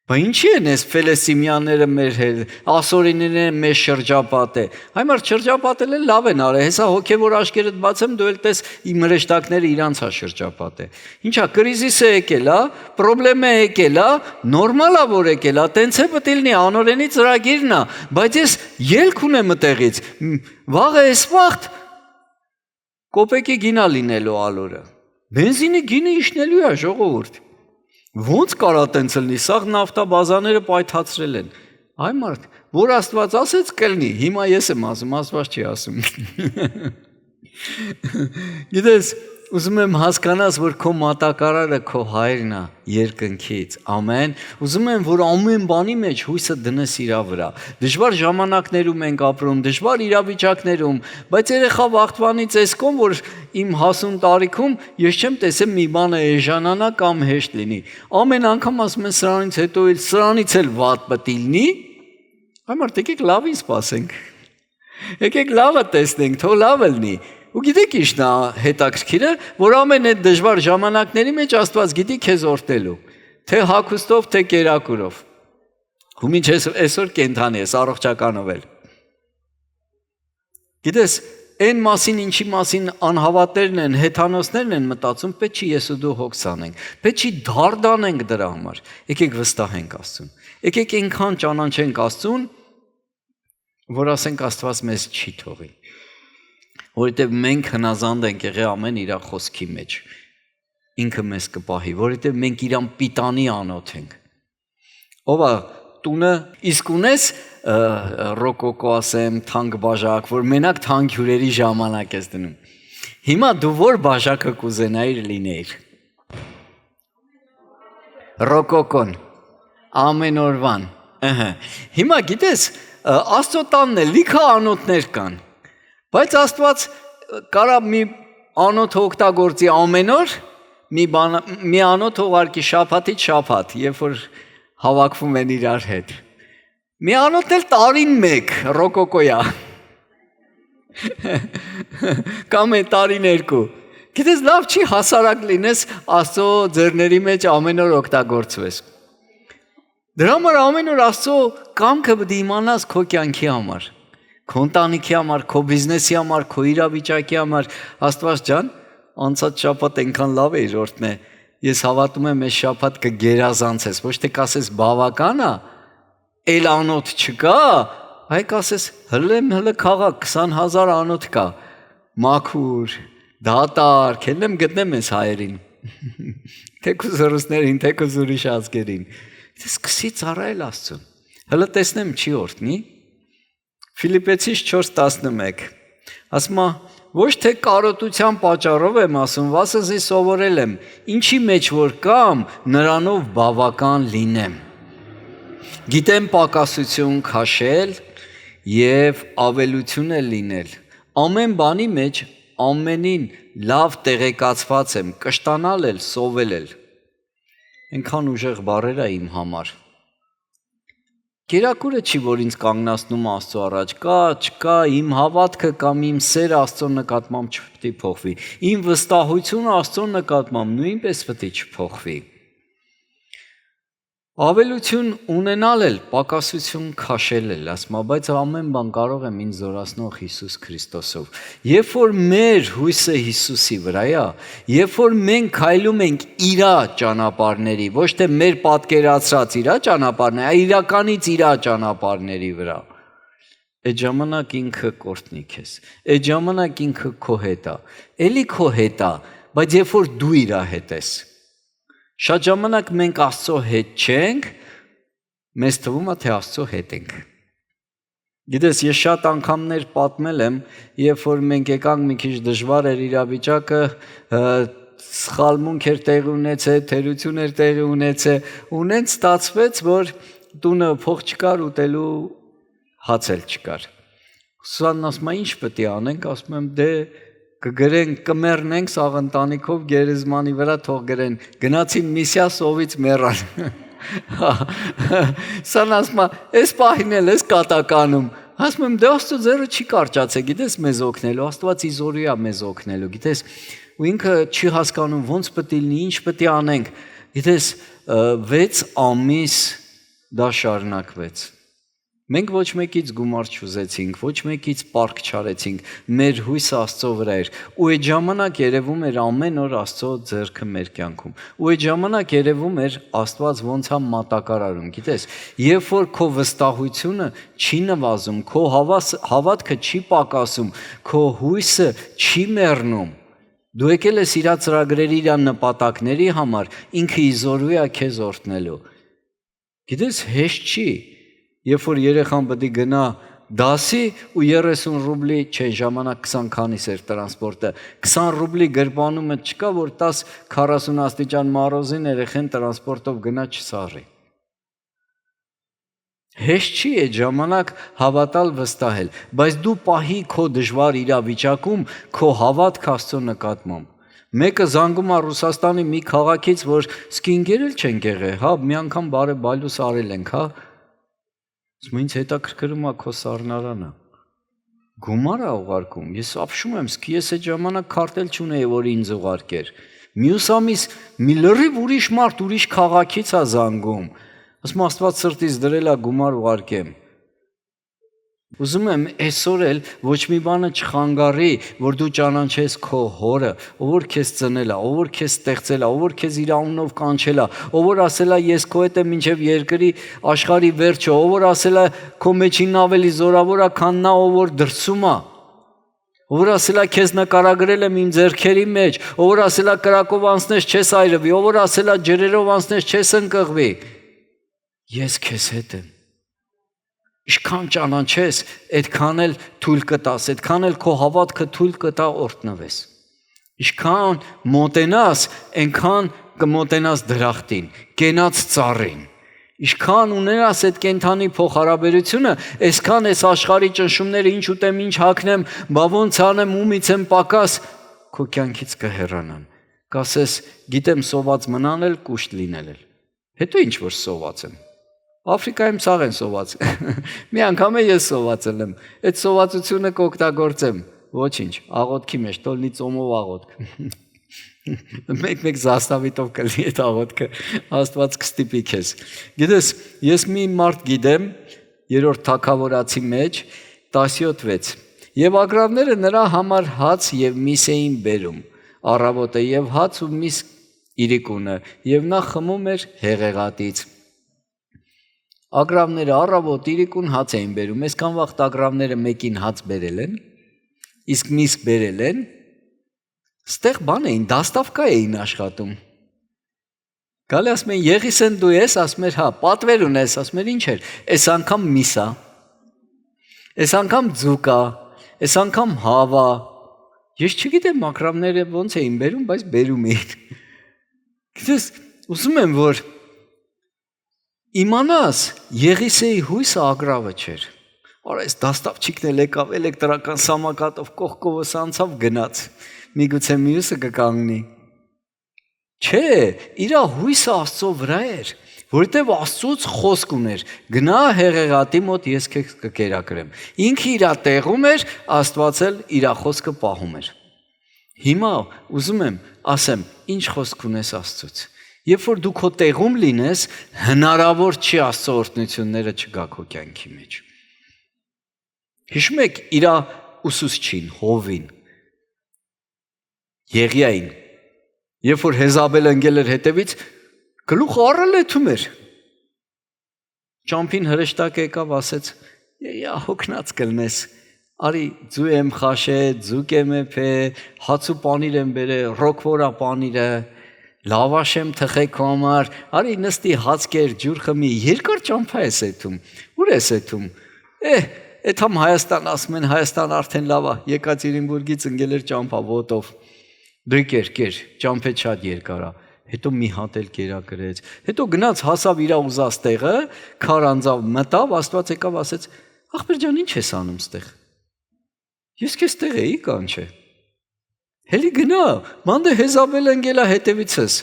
Բա ինչի են այս ֆելեսիմյանները մեր հետ, ասորիները մեր շրջապատ է։ Այմար շրջապատել են լավ են արել, հեսա հոգևոր աչքերդ բացեմ, դու էլ տես իմ հրեշտակները իրանց հա շրջապատ է։ Ինչա կրիզիսը եկել է, պրոբլեմը եկել է, նորմալ է որ եկել է, տենց է պետք լինի, անօրենի ծրագիրն է, բայց ես ելք ունեմ այդտեղից, վաղը այս վաղտ կոպեկի գինա լինելու ալորը։ Բենզինի գինը իջնելու է ժողովուրդ։ Ոնց կարա տենց լինի, սաղ նավթաբազաները պայթացրել են։ Այ մարդ, որ Աստված ասեց կլինի, հիմա ես եմ ասում, Աստված չի ասում։ Գիտես, ուզում եմ հասկանաս, որ քո մատակարարը քո հայրն է երկնքից, ամեն։ Ուզում եմ, որ ամեն բանի մեջ հույսը դնես իրա վրա։ Դժվար ժամանակներում ենք ապրում, դժվար իրավիճակներում, բայց երեխա վաղտվանից էս կոմ, որ իմ հասուն տարիքում ես չեմ տեսել մի բանը էժանանա կամ հեշտ լինի։ Ամեն անգամ ասում են սրանից հետո էլ սրանից էլ վատ պետք լինի։ Այմարդ եկեք լավին սպասենք։ Եկեք լավը տեսնենք, թող լավը լինի։ Ու գիտեք ինչն է հետաքրքիրը, որ ամեն այդ դժվար ժամանակների մեջ Աստված գիտի քեզ օրհնելու, թե հագուստով, թե կերակուրով։ Ու մինչ այսօր կենթանի ես, առողջականով էլ։ Գիտես, այն մասին, ինչի մասին անհավատներն են, հեթանոսներն են մտածում, պետք չի ես ու դու հոգս անենք, պետք չի դարդանենք դրա համար։ Եկեք վստահենք Աստծուն։ Եկեք այնքան ճանաչենք Աստծուն, որ ասենք Աստված մեզ չի թողի։ Որովհետև մենք հնազանդ ենք եղել ամեն իր խոսքի մեջ, ինքը մեզ կպահի, որովհետև մենք իրան պիտանի անոթ ենք։ Ով է տունը, իսկ ունես ռոկոկո ասեմ, թանկ բաժակ, որ մենակ թանկ հյուրերի ժամանակ ես դնում։ Հիմա դու որ բաժակը կուզենայիր լինեիր։ Ռոկոկոն, ամեն օրվան։ Հիմա գիտես, Աստծո տանն է, լիքը անոթներ կան։ Բայց Աստված կարա մի անոթ օգտագործի ամեն օր, մի անոթ ուղարկի շաբաթից շաբաթ, երբ որ հավաքվում են իրար հետ։ Մի անոթ էլ տարին մեկ, ռոկոկոյա։ Կամ է տարին երկու։ Գիտես, լավ չի հասարակ լինես Աստծո ձեռների մեջ ամեն օր օգտագործվես։ Դրա համար ամեն օր Աստծո կամքը պետք է իմանաս քո կյանքի համար։ Քո ընտանիքի համար, քո բիզնեսի համար, քո իրավիճակի համար, Աստված ջան, անցած շաբաթ այնքան լավ էր օրհնե։ Ես հավատում եմ այս շաբաթ կգերազանցես, ոչ թե կասես բավական է, էլ անոթ չկա, այլ կասես հələ քաղաք 20,000 անոթ կա, մաքուր, դատարկ, ելնեմ գտնեմ ես հայերին, Թեկուզ ռուսներին, թեկուզ ուրիշ ազգերին։ Դե սկսի ծառայել Աստծուն։ Հələ տեսնեմ չի օրհնի։ Ֆիլիպեցիս 4:11 ասում է, ոչ թե կարոտության պատճառով եմ ասում, վասնզի սովորել եմ, ինչի մեջ որ կամ նրանով բավական լինեմ։ Գիտեմ պակասություն քաշել եւ ավելություն էլ լինել։ Ամեն բանի մեջ ամենին լավ տեղեկացված եմ, կշտանալ էլ, սովել էլ։ Այնքան ուժեղ բառեր է իմ համար։ Կերակուրը չի, որ ինձ կանգնացնում Աստծո առաջ, կա, չկա, իմ հավատքը կամ իմ սերը Աստծո նկատմամբ չպետք է փոխվի։ Իմ վստահությունը Աստծո նկատմամբ նույնպես պետք է չփոխվի։ Ավելություն ունենալ էլ, պակասություն քաշել էլ, ասում, բայց ամեն բան կարող եմ ինձ զորացնող Հիսուս Քրիստոսով։ Երբ որ մեր հույսը Հիսուսի վրա է, երբ որ մենք քայլում ենք իր ճանապարհների, ոչ թե մեր պատկերացրած իր ճանապարհների, այլ իրականից իր ճանապարհների վրա, այդ ժամանակ ինքը կորտնի քեզ։ Այդ ժամանակ ինքը քո հետ է։ Էլի քո հետ է, բայց երբ որ դու իր հետ ես, շատ ժամանակ մենք Աստծո հետ չենք, մեզ թվում է, թե Աստծո հետ ենք։ Գիտես, ես շատ անգամներ պատմել եմ, երբ որ մենք եկանք մի քիչ դժվար էր իրավիճակը, սխալմունք էր տեղի ունեցել, թերություն էր տեղի ունեցել, ու նենց ստացվեց, որ տունը փող չկար, ուտելու հաց էլ չկար։ Սուսանն ասում է, ինչ պետք է անենք, ասում եմ, դե կգրենք, կմեռնենք սաղ ընտանիքով գերեզմանի վրա թող գրեն, գնացին միսիա սովից մեռան։ Սան ասում է, այս պահին էլ ես կատականում, ասում եմ, դե Աստծո ձեռը չի կարճացել, գիտես մեզ օգնելու, Աստված իզորու է մեզ օգնելու, գիտես, ու ինքը չի հասկանում ոնց պետք է լինի, ինչ պետք է անենք, գիտես 6 ամիս դա շարունակվեց։ Մենք ոչ մեկից գումար չուզեցինք, ոչ մեկից պարկ չարեցինք, մեր հույսը Աստծո վրա էր, ու այդ ժամանակ երևում էր ամեն օր Աստծո ձեռքը մեր կյանքում, ու այդ ժամանակ երևում էր Աստված ոնց է մատակարարում, գիտես, երբ որ քո վստահությունը չի նվազում, քո հավատքը չի պակասում, քո հույսը չի մեռնում, դու եկել ես իր ծրագրերի, իր նպատակների համար, ինքը իզորու է քեզ օրհնելու։ Գիտես, հեշտ չի։ Երբ որ երեխան պետք է գնա դասի ու 30 ռուբլի, չէ, ժամանակ 20 քանիս էր տրանսպորտը, 20 ռուբլի գրպանումը չկա, որ 10-40 աստիճան մорозին երեխան տրանսպորտով գնա չսառի։ Հեշտ չի այդ ժամանակ հավատալ, վստահել, բայց դու պահի քո դժվար իրավիճակում քո հավատքը Աստծո նկատմամբ։ Մեկը զանգում է Ռուսաստանի մի քաղաքից, որ սկինգերել չենք եղել, հա, մի անգամ բարեբայլուս արել ենք, հա։ Ասում ինձ հետաքրքրում է քո սառնարանը։ Գումար է ուղարկում։ Ես ապշում եմ, սկի ես այդ ժամանակ քարտել չունեի, որ ինձ ուղարկեր։ Մյուս ամիս մի լրիվ ուրիշ մարդ ուրիշ քաղաքից է զանգում։ Ասում Աստված սրտից դրել է գումար ուղարկեմ։ Ուզում եմ այսօր էլ ոչ մի բանը չխանգարի, որ դու ճանաչես քո հորը, ով որ քեզ ծնել է, ով որ քեզ ստեղծել է, ով որ քեզ իր անունով կանչել է, ով որ ասել է ես քո հետ եմ մինչև երկրի աշխարհի վերջը, ով որ ասել է քո մեջին ավելի զորավոր է, քան նա, ով որ դրսում է, ով որ ասել է քեզ նկարագրել եմ իմ ձեռքերի մեջ, ով որ ասել է կրակով անցնես չես այրվի, ով որ ասել է ջրերով անցնես չես ընկղվի։ Ես քեզ հետ եմ։ Ինչքան ճանաչես, այդքան էլ թույլ կտաս, այդքան էլ քո հավատքը թույլ կտա օրհնվես։ Ինչքան մոտենաս, այնքան կմոտենաս դրախտին, կենաց ծառին։ Ինչքան ունենաս այդ կենթանի փոխհարաբերությունը, այսքան այս աշխարհի ճնշումները ինչ ուտեմ, ինչ հագնեմ, բա ոնց անեմ, ումից եմ պակաս, քո կյանքից կհեռանան։ Կասես, գիտեմ սոված մնան էլ, կուշտ լինել էլ։ Հետո ինչ որ սոված եմ։ Աֆրիկայում սաղ են սոված։ Մի անգամ ես սովածել եմ։ Այդ սովածությունը կօգտագործեմ։ Ոչինչ, աղոթքի մեջ տոլնի ծոմով աղոթք։ Մեկ զաստավիտով կլինի այդ աղոթքը, Աստված կստիպի քեզ։ Գիտես, ես մի մարդ գիտեմ, 3-րդ թագավորացի մեջ 17:6։ Եվ ագռավները նրա համար հաց եւ միս էին բերում, առավոտը եւ հաց ու միս իրիկունը, եւ նա խմում էր հեղեղատից։ Ագռավները առավոտ իրիկուն հաց էին բերում, այսքան վաղ ագռավները մեկին հաց բերել են, իսկ միս բերել են, ստեղ բան էին, դաստավկա էին աշխատում։ Գալի ասում են Եղիսեն դու ես, ասում էր հա, պատվեր ունես, ասում էր ինչ էր, այս անգամ միսա, այս անգամ ձուկա, այս անգամ հավա, ես չգիտեմ մակրամները ոնց էին բերում, բայց բերում էին, գիտես, ուզում եմ, որ իմանաս Եղիսեի հույսը ագրավը չէր, որ այս դաստապչիկն էլ եկավ էլեկտրական սամակատով կողքովս անցավ գնաց, միգուցե մյուսը կկանգնի, չէ, իրա հույսը Աստծո վրա էր, որովհետև Աստծոց խոսք ուներ, գնա Հեղեղատի մոտ ես քեզ կկերակրեմ, ինքը իրա տեղում էր, Աստված էլ իրա խոսքը պահում էր, հիմա ուզում եմ ասեմ, ինչ խոսք ունես Աստծոց, երբ որ դու քո տեղում լինես, հնարավոր չի Աստծո օրհնությունները չգա քո կյանքի մեջ, հիշում եք իրա ուսուցչին, Հովին, Եղիային, երբ որ Հեզաբելը ընկել էր հետևից, գլուխը առելեթում էր, ճամփին հրեշտակը եկավ, ասեց, «Յա հոգնած կլնես, արի ձու եմ խաշե, ձուկ եմ էփե, հաց ու պանիր եմ բերե, ռոկվորա պանիրը, լավաշ եմ թխե քո համար, արի նստի հաց կեր, ջուր խմի, երկար ճամփա ես էթում, ուր ես էթում, էթամ Հայաստան, ասում են Հայաստան արդեն լավ է, Եկատերինբուրգից ընկել էր ճամփա ոտով, դու կեր, ճամփը շատ երկար է, հետո մի հատ էլ կերակրեց, հետո գնաց հասավ իր ուզած տեղը, քարանձավ մտավ, Աստված եկավ ասեց, ախպեր ջան, ինչ ես անում ստեղ, ես քեզ տեղ էի կանչե, հելի գնա, մանդե Հեզաբելը ընկել է հետևիցս,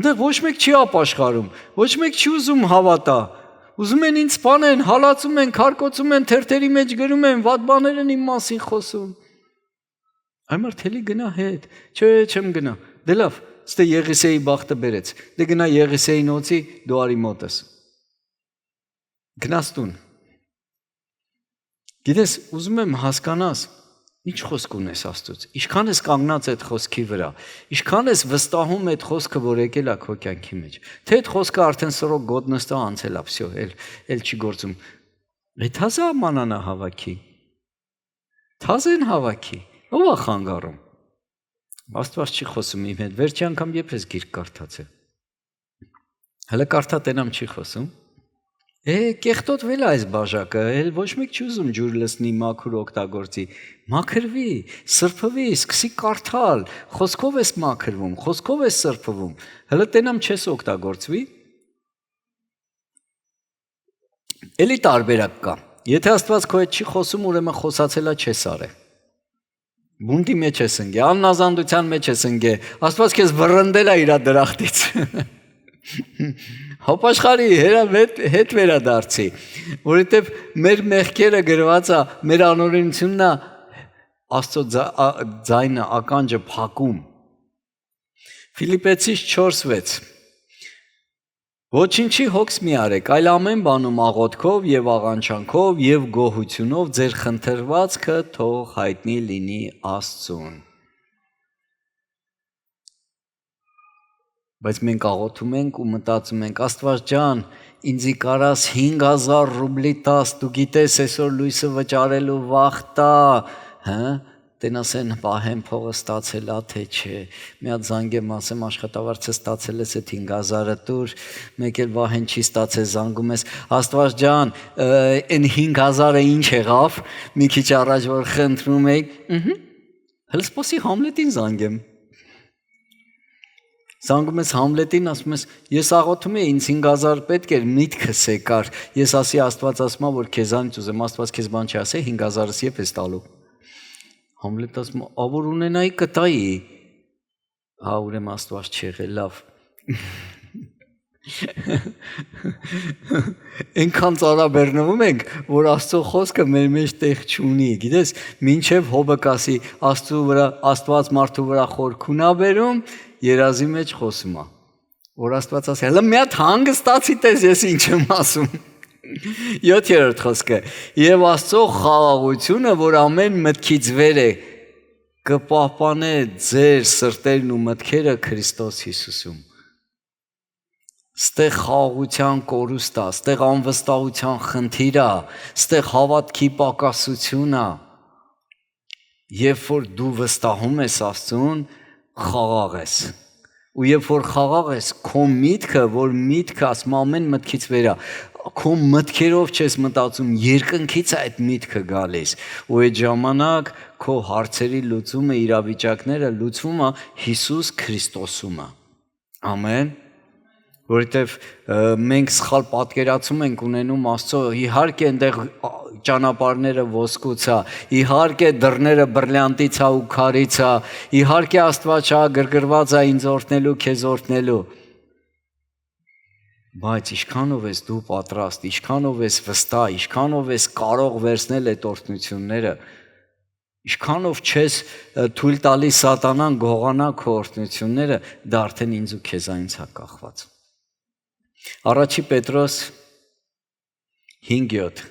այնտեղ ոչ մեկ չի ապաշխարում, ոչ մեկ չի ուզում հավատա, ուզում են ինձ սպանեն, հալածում են, քարկոծում են, թերթերի մեջ գրում են, վատ բաներ են իմ մասին խոսում, այն մարդ հելի գնա հետ, չէ, չեմ գնա, դե լավ, ստե Եղիսեի բախտը բերեց, դե գնա Եղիսեին օծի, դու արի մոտս, գնաս տուն, գիտես, ուզում եմ հասկանաս, ինչ խոսք ունես Աստծոց, ինչքան ես կանգնած այդ խոսքի վրա, ինչքան ես վստահում այդ խոսքը, որ եկել է քո կյանքի մեջ, թե այդ խոսքը արդեն սրոք գոտնստա անցել է, վсё, էլ չի գործում, թազա մանանա հավաքի, թազեն հավաքի, ով է խանգարում, Աստված չի խոսում իմ հետ, վերջի անգամ երբ ես գիրք կարդացել, հələ կարդա տենամ չի խոսում, կեղտոտվել է այս բաժակը, ոչ մեկ չի ուզում ջուր լցնի, մաքուր օգտագործի, մաքրվի, սրբվի, սկսի կարդալ, խոսքով ես մաքրվում, խոսքով ես սրբվում, հələ տենամ չես օգտագործվի, էլի տարբերակ կա, եթե Աստված քո հետ չի խոսում, ուրեմն խոսացելա չես արել, բունտի մեջ ես ընկե, աննազանդության մեջ ես ընկե, Աստված քեզ վռնդել է իր դրախտից, հապաշխարի հետ վերադարձի, որովհետև մեր մեղքերը գրված է, մեր անօրենությունն է Աստծո ձայնը, ականջը փակում, Ֆիլիպեցիս 4:6 Ոչինչի հոգս մի արեք, այլ ամեն բանում աղոթքով եւ աղանչանքով եւ գոհությունով ձեր խնդրվածքը թող հայտնի լինի Աստծուն։ Բայց մենք աղոթում ենք ու մտածում ենք, Աստված ջան, ինձի կարաս 5000 ռուբլի տաս, դու գիտես այսօր լույսը վճարելու վախտա, տենասեն պահեմ փողը ստացել է թե չէ, մի հատ զանգեմ ասեմ աշխատավարձը ստացել ես այդ 5000-ը տուր, մեկ էլ վահեն չի ստացել զանգում ես, Աստված ջան, այն 5000-ը ինչ եղավ, մի քիչ առաջ որ խնդրում էի, հələ սպասի Համլետին զանգեմ։ Զանգում ես Համլետին, ասում ես, ես աղոթում եմ, ինձ 5000 պետք էր, միտքս եկար, ես ասի Աստված ասում է, որ քեզանից ուզեմ, Աստված քեզ բան չի ասի, 5000-ս եփ ես տալու։ Համլետը ասում է, ավոր ունենայի կտայի, ուրեմն Աստված չի եղել, լավ։ Այնքան ծարաբեռնվում ենք, որ Աստծո խոսքը մեր մեջ տեղ չունի, գիտես, մինչև Հոբը կասի, Աստված մարդու վրա խորքունա բերում, երազի մեջ խոսում է, որ Աստված ասի, հələ մի հատ հանգստացի տես ես ինչ եմ ասում։ 7-րդ խոսքը, եւ Աստծո խաղաղությունը, որ ամեն մտքից վեր է, կպահպանե ձեր սրտերն ու մտքերը Քրիստոս Հիսուսում։ Ստեղ խաղաղության կորուստ է, ստեղ անվստահության խնդիր է, ստեղ հավատքի պակասություն է։ Երբ որ դու վստահում ես Աստծուն, խաղաղ ես։ Ու երբ որ խաղաղ ես, քո միտքը, որ միտքը ասում ամեն մտքից վերա, քո մտքերով չես մտածում, երկնքից այդ միտքը գալիս, ու այդ ժամանակ քո հարցերի լուծումը, իրավիճակները լուծվում է Հիսուս Քրիստոսում։ Ամեն։ Որովհետև մենք սխալ պատկերացում ենք ունենում Աստծո, իհարկե այնտեղ ճանապարհները ոսկուց է, իհարկե դռները բրլյանտից է ու քարից է, իհարկե Աստված շա գրգռված է ինձ օրհնելու, քեզ օրհնելու։ Բայց ինչքանով ես դու պատրաստ, ինչքանով ես վստահ, ինչքանով ես կարող վերցնել այդ օրհնությունները, ինչքանով չես թույլ տալի սատանան գողանա քո օրհնությունները, դա արդեն ինձ ու քեզանից է կախված։ Առաջի Պետրոս 5:7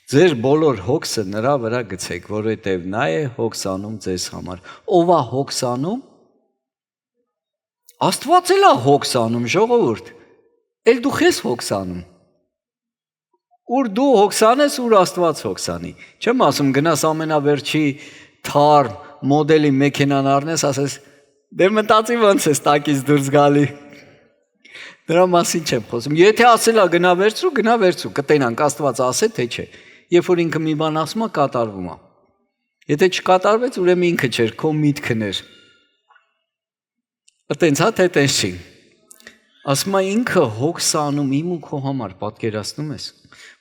Ձեր բոլոր հոգսը նրա վրա գցեք, որովհետև նա է հոգս անում ձեզ համար։ Ով է հոգս անում։ Աստված էլ է հոգս անում, ժողովուրդ։ Էլ դու ես հոգս անում։ Ուր դու հոգս անես, ուր Աստված հոգս անի։ Չեմ ասում գնաս ամենավերջի թարմ մոդելի մեքենան առնես, ասես դե մտածի ոնց ես տակից դուրս գալի։ Դրա մասին չեմ խոսում։ Եթե ասել է գնա վերցրու, կտենանք Աստված ասե թե չէ։ Երբ որ ինքը մի բան ասում է, կատարվում է։ Եթե չկատարվեց, ուրեմն ինքը չէր, քո միտքն էր։ Այտենց հա թե տենց չի։ Ասում է ինքը հոգս անում իմ ու քո համար, պատկերացնում ես։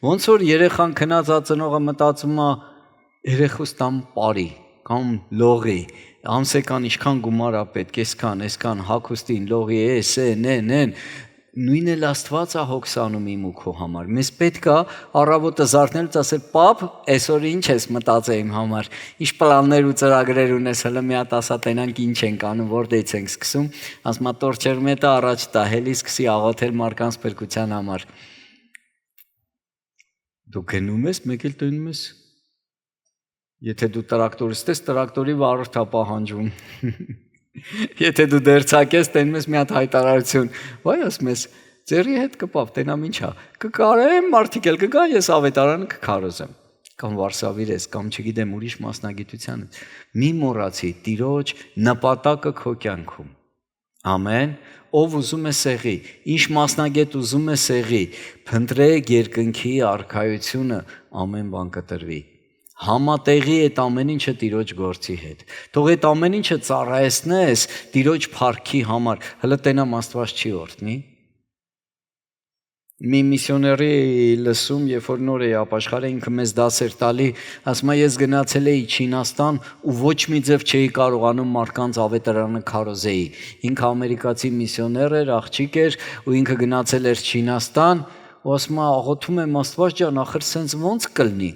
Ոնց որ երեխան քնած ծնողը մտածում է երեխուս տամ բարի կամ լողի, ամսեկան ինչքան գումար է պետք, այսքան հագուստին, լողի, են, նույն էլ Աստված է հոգս անում իմ ու քո համար։ Մեզ պետք է առավոտը զարթնելուց ասել, պապ, այսօր ինչ ես մտածել իմ համար, ինչ պլաններ ու ծրագրեր ունես, հələ մի հատ ասա տենանք ինչ ենք անում, որտեղից ենք սկսում, ասում է տորչերմետը առաջ տա, հելի սկսի աղոթել մարդկանց փրկության համար։ Դու գնում ես, մեկ էլ տենում ես։ Եթե դու տրակտորիստ ես, տրակտորի վարորդ է պահանջվում։ Եթե դու դերձակ ես, տենում ես մի հատ հայտարարություն, վայ ասում ես, ձերի հետ կպավ, տենամ ինչա, կկարեմ մարդիկ էլ կգան, ես ավետարանը կքարոզեմ, կամ վարսավիր ես, կամ չգիտեմ ուրիշ մասնագիտության ես, մի մոռացի, Տիրոջ նպատակը քո կյանքում, ամեն, ով ուզում է սեղի, ինչ մասնագետ ուզում է սեղի, փնտրեք երկնքի արքայությունը, ամեն բան կտրվի։ Համատեղի այդ ամեն ինչը Տիրոջ գործի հետ։ Թող այդ ամեն ինչը ծառայեցնես Տիրոջ փառքի համար, հələ տենամ Աստված չի օրհնի։ Մի միսիոների լսում, երբ որ նոր էի ապաշխարել, ինքը մեզ դասեր տալի, ասում է ես գնացել էի Չինաստան ու ոչ մի ձև չէի կարողանում մարդկանց ավետարանը քարոզեի։ Ինքը ամերիկացի միսիոներ էր, աղջիկ էր ու ինքը գնացել էր Չինաստան ու ասում է աղոթում եմ Աստված ջան, ախր սենց ոնց կլինի։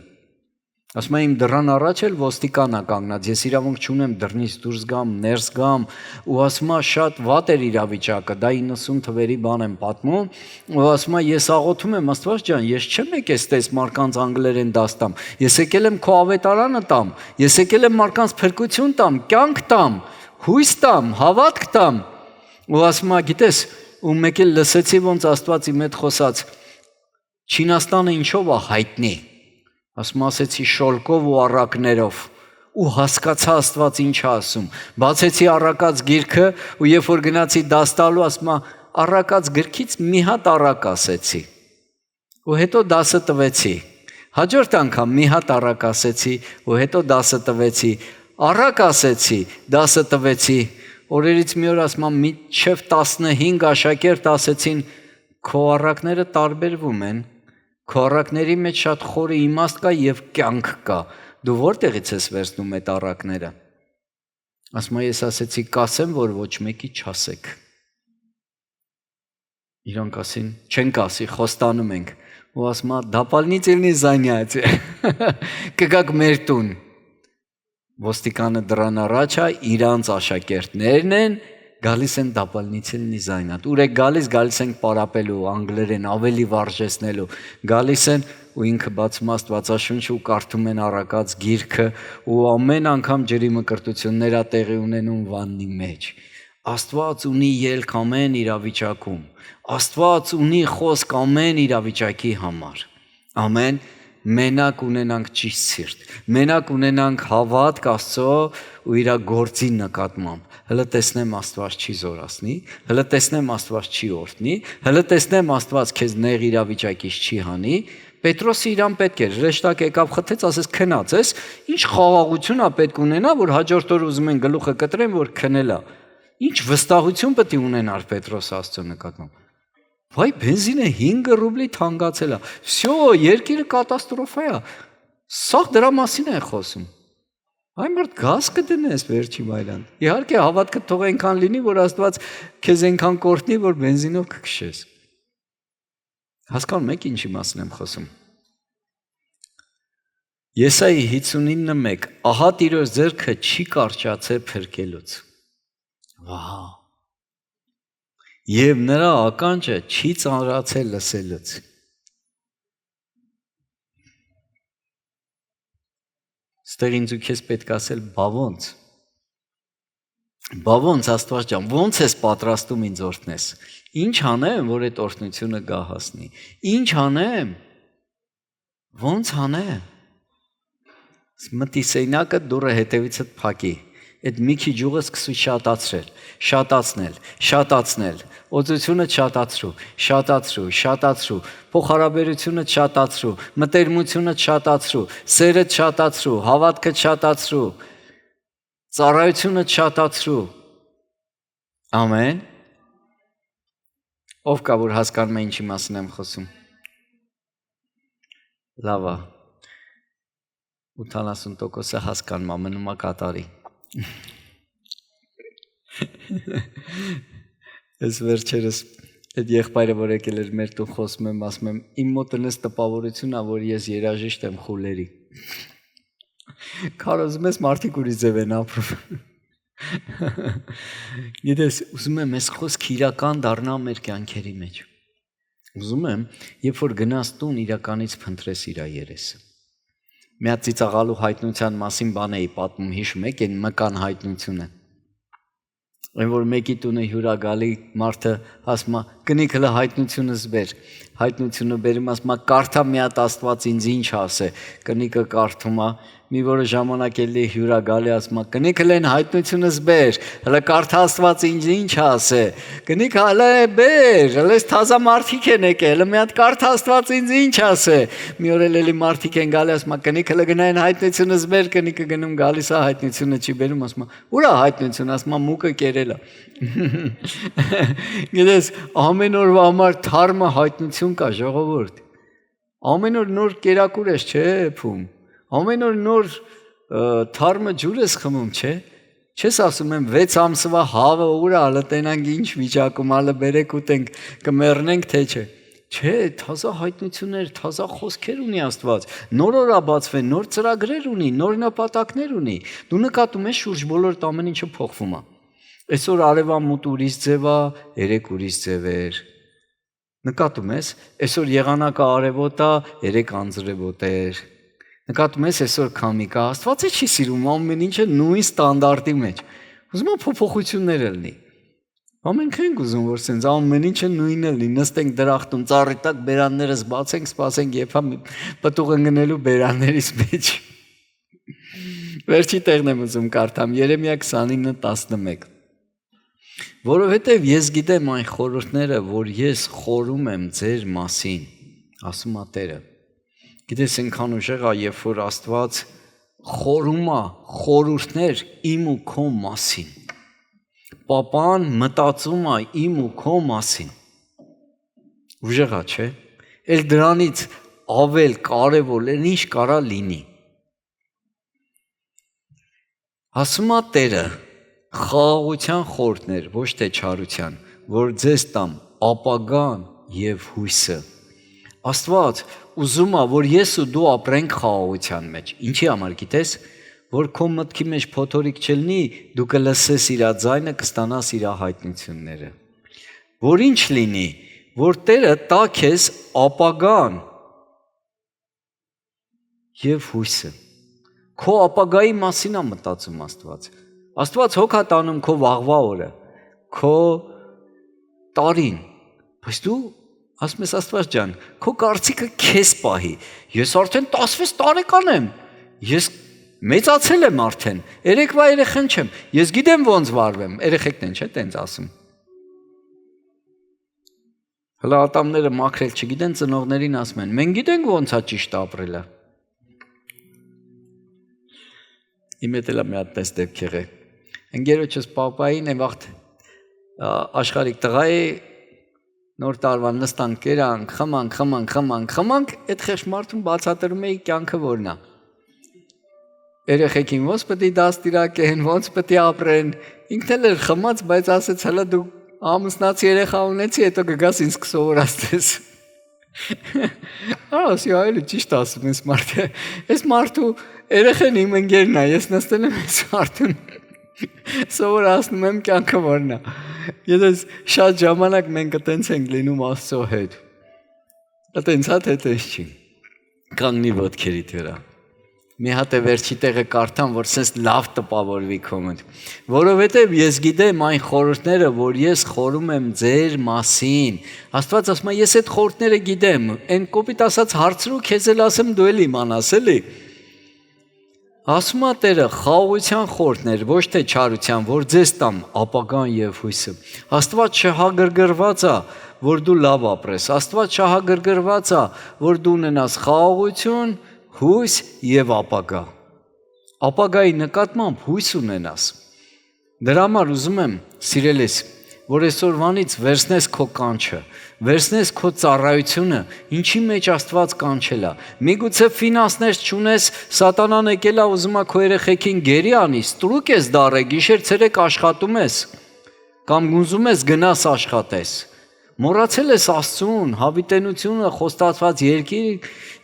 Ասում եմ իմ դռան առաջ էլ ոստիկան է կանգնած, ես իրավունք չունեմ դռնից դուրս գամ, ներս գամ ու ասում է շատ վատ էր իրավիճակը, դա 90 թվերի բան եմ պատմում ու ասում է ես աղոթում եմ Աստված ջան, ես չեմ եկել ստես մարդկանց անգլերեն դաս տամ, ես եկել եմ քո ավետարանը տամ, ես եկել եմ մարդկանց փրկություն տամ, կյանք տամ, հույս տամ, հավատք տամ ու ասում է գիտես ու մեկ էլ լսեցի ոնց Աստված իմ հետ խոսաց Չինաստանը ինչով է հայտնի ասում ասեցի շոլկով ու առակներով ու հասկացա Աստված ինչ է ասում բացեցի առակած գիրքը ու երբ որ գնացի դաս տալու ասում առակած գրքից մի հատ առակ ասեցի ու հետո դասը տվեցի հաջորդ անգամ մի հատ առակ ասեցի ու հետո դասը տվեցի առակ ասեցի դասը տվեցի օրերից մի օր ասում մինչև 15 աշակերտ ասեցին քո առակները տարբերվում են Քո առակների մեջ շատ խորը իմաստ կա եւ կյանք կա։ Դու որտեղից ես վերցնում այդ առակները։ Ասում ես ասեցի կասեմ, որ ոչ մեկի չասեք։ Իրանք ասին, չենք ասի, խոստանում ենք։ Ու ասում դապալնիցելնի զանյաց։ Կգաք մեր տուն։ Ոստիկանը դրան առաջ է, իրանց աշակերտներն են գալիս են դապալնիցելնի զայնատ։ Ուր եք գալիս ենք պարապելու, անգլերեն ավելի վարժեցնելու։ Գալիս են ու ինքը բացում Աստվածաշունչ ու կարդում են առակած գիրքը ու ամեն անգամ ջրի մկրտություններ է տեղի ունենում վաննի մեջ։ Աստված ունի ելք ամեն իրավիճակում։ Աստված ունի խոսք ամեն իրավիճակի համար։ Ամեն։ մենակ ունենանք ճիշտ սիրտ, մենակ ունենանք հավատք Աստծո ու իր գործի նկատմամբ։ Հələ տեսնեմ Աստված չի զորացնի, հələ տեսնեմ Աստված չի օրհնի, հələ տեսնեմ Աստված քեզ նեղ իրավիճակից չի հանի։ Պետրոսը իրան պետք էր, հրեշտակ եկավ խթեց, ասես քնած ես, ինչ խաղաղություն է պետք ունենա, որ հաջորդ օր ուզում են գլուխը կտրեն, որ քնելա։ Ինչ վստահություն պետք է ունենար Պետրոսը Աստծո նկատմամբ։ Վայ, բենզինը 5 ռուբլի թանկացել է։ Всё, երկիրը կատաստրոֆա է։ Սա դրա մասին է խոսում։ Այ մարդ գազ կդնես վերջի մայրան։ Իհարկե հավատքը թող այնքան լինի, որ Աստված քեզ այնքան կօրհնի, որ բենզինով կքշես։ Հասկանում եք ինչի մասին եմ խոսում։ Եսայի 59:1 ահա Տիրոջ ձեռքը չի կարճացել փրկելուց։ Վահ։ Եվ նրա ականջը չի ծանրացել լսելուց։ Ստեղ ինձ ու քեզ պետք ասել բա ոնց։ Բա ոնց Աստված ջան, ոնց ես պատրաստում ինձ օրհնես։ Ինչ անեմ, որ այդ օրհնությունը գա հասնի։ Ինչ անեմ։ Ոնց անեմ։ Մտի սեյնակը դուրը հետևիցդ փակի։ Այդ մի քիչ յուղը սկսի շատացնել, օծությունը շատացրու, փոխհարաբերությունը շատացրու, մտերմությունը շատացրու, սերը շատացրու, հավատքը շատացրու, ծառայությունը շատացրու։ Ամեն։ Ով կա որ հասկանում է ինչի մասին եմ խոսում։ Լավ է։ 80%-ը հասկանում է, մնում է կատարի։ Ես վերջերս այդ եղբայրը որ եկել էր մեր տուն խոսում եմ, ասում եմ իմ մոտ ունես տպավորություն ա, որ ես երաժիշտ եմ խուլերի։ Կարոզում ես մարդիկ ուրիշ ձև են ապրում։ Գիտես, ուզում եմ այս խոսքը իրական դառնա մեր կյանքերի մեջ։ Ուզում եմ, երբ որ գնաս տուն, իրականից փնտրես իր երեսը։ Մի հատ ծիծաղալու հայտնության մասին բան էի պատմում, հիշում եք, այն մկան հայտնությունը։ Այն որ մեկի տունը հյուր ա գալի, մարդը ասում է, կնիկ հլը հայտնությունս բեր։ Հայտնությունը բերում ասում է, կարդա մի հատ Աստված ինձ ինչ ասե։ Կնիկը կարդում է, մի որը ժամանակ էլի հյուր ա գալի, ասում է, կնիկ հլեն հայտնությունս բեր, հլը կարդա Աստված ինձ ինչ ասե։ Կնիկը հլը բեր, հլես թազա մարդիկ են եկել, հլը մի հատ կարդա Աստված ինձ ինչ ասե։ Մի օր էլի մարդիկ են գալի, ասում է, կնիկ հլը գնային հայտնությունս բեր, կնիկը գնում գալիս է հայտնությունը չի բերում, ասում է, ուր է հայտնությունը, ասում է, մուկը կերել է։ Գիտես, ամեն օրվա համար թարմը հայտնություն կա, ժողովուրդ։ Ամեն օր նոր կերակուր ես, չէ, փում։ Ամեն օր նոր թարմը ջուր ես խմում, չէ։ Չես ասում եմ 6 ամսվա հավը ուր է, հələ տենանք ինչ վիճակում, հələ բերեք ուտենք, կմեռնենք թե չէ։ Չէ, թազա հայտնություններ, թազա խոսքեր ունի Աստված, նոր օր է բացվել, նոր ծրագրեր ունի, նոր նպատակներ ունի։ Դու նկատում ես շուրջ բոլորդ ամեն ինչը փոխվում է։ Այսօր արևամուտ ուրիշ ձև է, երեք ուրիշ ձև էր։ Նկատում ես, այսօր եղանակը արևոտ է, երեք անձրևոտ էր։ Նկատում ես, այսօր քամի կա, Աստվածը չի սիրում ամեն ինչը նույն ստանդարտի մեջ։ Ուզում է փոփոխություններ լինի։ Ամենք ենք ուզում, որ սենց ամեն ինչը նույնը լինի, նստենք դրախտում, ծառի տակ բերաններս բացենք, սպասենք երբ պտուղ ընկնելու բերաններից մեջ։ Վերջի տեղն եմ ուզում կարդամ, Երեմիա 29:11։ Որովհետև ես գիտեմ այն խորհուրդները, որ ես խորում եմ ձեր մասին, ասում է Տերը։ Գիտես այնքան ուժեղ է, երբ որ Աստված խորում է խորհուրդներ իմ ու քո մասին։ Պապան մտածում է իմ ու քո մասին։ Ուժեղ է, չէ՞։ Էլ դրանից ավել կարևոր ինչ կարա լինի։ Ասում է Տերը, խաղաղության խորհուրդներ, ոչ թե չարության, որ ձեզ տամ ապագան եւ հույսը։ Աստված ուզում է, որ ես ու դու ապրենք խաղաղության մեջ։ Ինչի համար գիտես, որ քո մտքի մեջ փոթորիկ չլինի, դու կլսես իր ձայնը, կստանաս իր հայտնությունները։ Որ ինչ լինի, որ Տերը տա քեզ ապագան եւ հույսը։ Քո ապագայի մասին է մտածում Աստված։ Աստված հոգ է տանում քո վաղվա օրը, քո տարին, բայց դու Ասում ես Աստված ջան, քո կարծիքը քեզ պահի։ Ես արդեն 16 տարեկան եմ։ Ես մեծացել եմ արդեն։ Երեկվա երեխան չեմ։ Ես գիտեմ ոնց վարվեմ։ Երեխեքն են, չէ՞, տենց ասում։ Հələ ատամները մաքրել չգիտեն, ծնողներին ասում են. մենք գիտենք ոնց է ճիշտ ապրելը։ Իմ հետ էլ մի հատ տես դեպք եղե։ Ընկերոջս պապային այն վաղ աշխարհիկ տղա է նոր տարվա նստանք, կերանք, խմանք, այդ խեղճ մարդուն բացատրում էի կյանքը որն է։ Երեխեքին ոնց պետք է դաստիարակեն, ոնց պետք է ապրեն։ Ինքն էլ էր խմած, բայց ասեց հələ դու ամուսնացի երեխա ունեցի, հետո կգաս ինձ կսովորացնես։ Ասի այլ ճիշտ ասում ես մարդը։ Այս մարդու երեխան իմ ընկերն է, ես նստել եմ այս մարդուն սովորացնում եմ կյանքը որն է։ Ես շատ ժամանակ մենք այտենց ենք լինում Աստծո հետ։ Այտենց հա թե տես չի։ Կանգնի ոտքերիդ վրա։ Մի հատ է վերջի տեղը կարդամ, որ սենց լավ տպավորվի քո մոտ։ Որովհետև ես գիտեմ այն խորհուրդները, որ ես խորում եմ ձեր մասին։ Աստված ասում է, ես այդ խորհուրդները գիտեմ։ Այն կոպիտ ասած հարցրու, քեզ էլ ասեմ, դու էլ իմանաս, էլի։ Ասում է Տերը, խաղաղության խորհուրդներ, ոչ թե չարության, որ ձեզ տամ ապագան եւ հույսը։ Աստված չհագրգռված է, որ դու լավ ապրես։ Աստված չհագրգռված է, որ դու ունենաս խաղաղություն, հույս եւ ապագա։ Ապագայի նկատմամբ հույս ունենաս։ Դրա համար ուզում եմ, սիրելիս, որ այսօրվանից վերցնես քո կանչը, վերցնես քո ծառայությունը, ինչի մեջ Աստված կանչել է։ Միգուցե ֆինանսներ չունես, սատանան եկել է ուզում է քո երեխեքին գերի անի, ստրուկ ես դառը, գիշեր ցերեկ աշխատում ես, կամ գունզում ես գնաս աշխատես։ Մոռացել ես Աստծուն, հավիտենությունը, խոստացված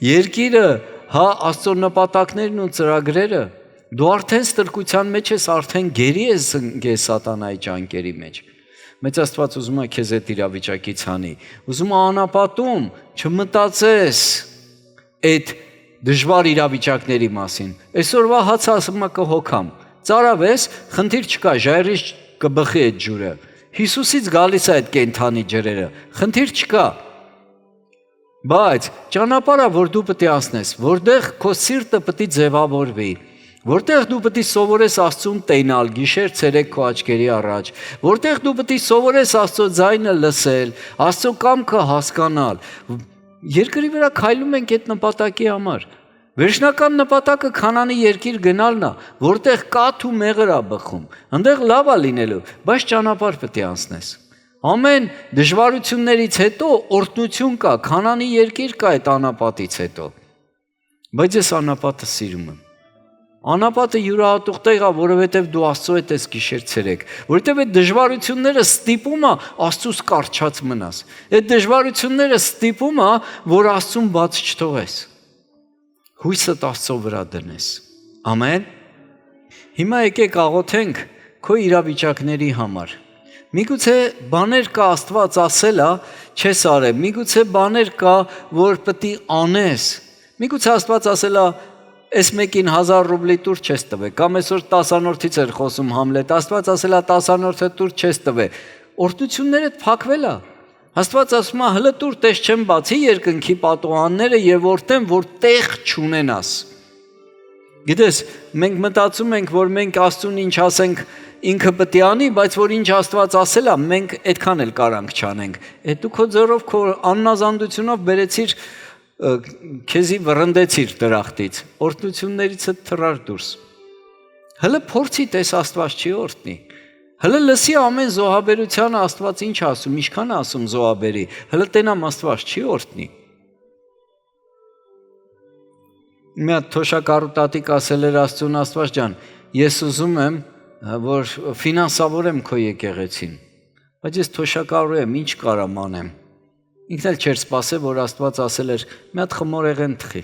երկիրը, հա Աստծո նպատակներն ու ծրագրերը։ Դու արդեն ստրկության մեջ ես, արդեն գերի ես ընկես սատանայի ճանկերի մեջ։ Մեծ Աստված ուզում է քեզ այդ իրավիճակից հանի։ Ուզում է անապատում չմտածես այդ դժվար իրավիճակների մասին։ Այսօրվա հացը ասում է կհոգամ։ Ծարավես, խնդիր չկա, ժայռից կբխի այդ ջուրը։ Հիսուսից գալիս է այդ կենթանի ջրերը։ Խնդիր չկա։ Բայց ճանապարհը, որ դու պետք է անցնես, որտեղ քո սիրտը պետք է ձևավորվի, որտեղ դու պետք է սովորես Աստծուն տենալ գիշեր ցերեկ քո աչքերի առաջ, որտեղ դու պետք է սովորես Աստծո ձայնը լսել, Աստծո կամքը հասկանալ։ Երկրի վրա քայլում ենք այդ նպատակի համար։ Վերջնական նպատակը Քանանի երկիր գնալն է, որտեղ կաթ ու մեղր է բխում։ Այնտեղ լավ է լինելու, բայց ճանապարհ պետք է անցնես։ Ամեն դժվարություններից հետո օրհնություն կա, Քանանի երկիր կա այդ անապատից հետո։ Բայց ես անապատը սիրում եմ։ Անապատը յուրահատուկ տեղ է, որովհետև դու Աստծո հետ ես գիշեր ցերեկ, որովհետև այդ դժվարությունները ստիպում է Աստծուց կառչած մնաս։ Այդ դժվարությունները ստիպում է, որ Աստծուն բաց չթողես։ Հույսդ Աստծո վրա դնես։ Ամեն։ Հիմա եկեք աղոթենք քո իրավիճակների համար։ Միգուցե բաներ կա Աստված ասել է, չես արել։ Միգուցե բաներ կա, որ պետք է անես։ Միգուցե Աստված ասել է, այս մեկին 1000 ռուբլի տուր չես տվել, կամ այսօր 10-անորդից էր խոսում Համլետ, Աստված ասել է 10-անորդը տուր չես տվել, օրհնություններդ փակվել է։ Աստված ասում է հլը տուր տես չեմ բացի երկնքի պատուհանները եւ որտեմ որ տեղ չունենաս։ Գիտես, մենք մտածում ենք, որ մենք Աստծուն ինչ ասենք ինքը պետք է անի, բայց որ ինչ Աստված ասել է, մենք այդքան էլ կարանք չանենք։ Այդ դու քո ձեռով քո աննազանդությունով բերեցիր քեզի վռնդեցիր դրախտից, օրհնություններից թռար դուրս։ Հələ փորձի տես Աստված չի օրհնի։ Հələ լսի ամեն զոհաբերությանը Աստված ինչ ասում, ինչքան ասում զոհաբերի, հələ տենամ Աստված չի օրհնի։ Մի հատ թոշակառու տատիկ ասել էր Աստծուն, Աստված ջան, ես ուզում եմ, որ ֆինանսավորեմ քո եկեղեցին, բայց ես թոշակառու եմ, ինչ կարամ անեմ։ Ինքն էլ չէր սպասել, որ Աստված ասել էր մի հատ խմորեղեն թխի։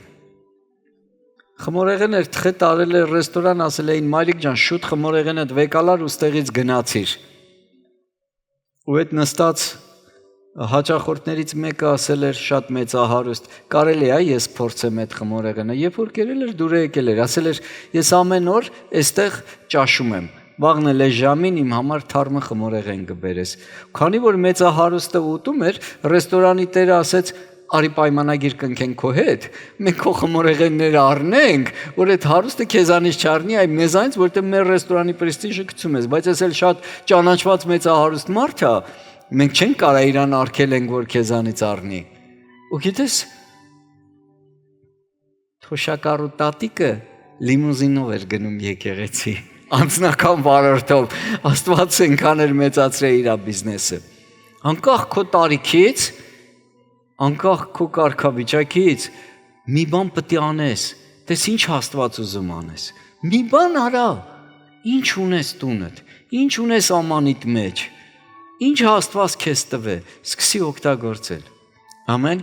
Խմորեղեն էր թխի տարել էր ռեստորան, ասել էին մայրիկ ջան, շուտ խմորեղենդ վեկալար ու ստեղից գնացիր։ Ու այդ նստած հաճախորդներից մեկը ասել էր շատ մեծահարուստ, կարելի է ես փորձեմ այդ խմորեղենը, երբ որ կերել էր դուրը եկել էր, ասել էր ես ամեն օր այստեղ ճաշում եմ, վաղն էլ ժամին իմ համար թարմը խմորեղեն կբերես։ Քանի որ մեծահարուստը ուտում էր, ռեստորանի տերը ասեց. «Արի պայմանագիր կնքենք քո հետ, մենք քո խմորեղենները առնենք, որ այդ հարուստը քեզանից չառնի, այ մեզանից, որտեղ մեր ռեստորանի պրեստիժը գցում ես, բայց ես էլ շատ ճանաչված մեծահարուստ մարդ է, մենք չենք կարա իրան արգելենք, որ քեզանից առնի»։ Ու գիտես, թոշակառու տատիկը լիմուզինով էր գնում եկեղեցի, անձնական վարորդով, Աստված այնքան էր մեծացրել իր բիզնեսը։ Անկախ քո տարիքից, անկախ քո կարգավիճակից, մի բան պետք է անես, տես ինչ Աստված ուզում անես, մի բան արա, ինչ ունես տունդ, ինչ ունես ամանիդ մեջ, ինչ Աստված քեզ տվե, սկսի օգտագործել, ամեն։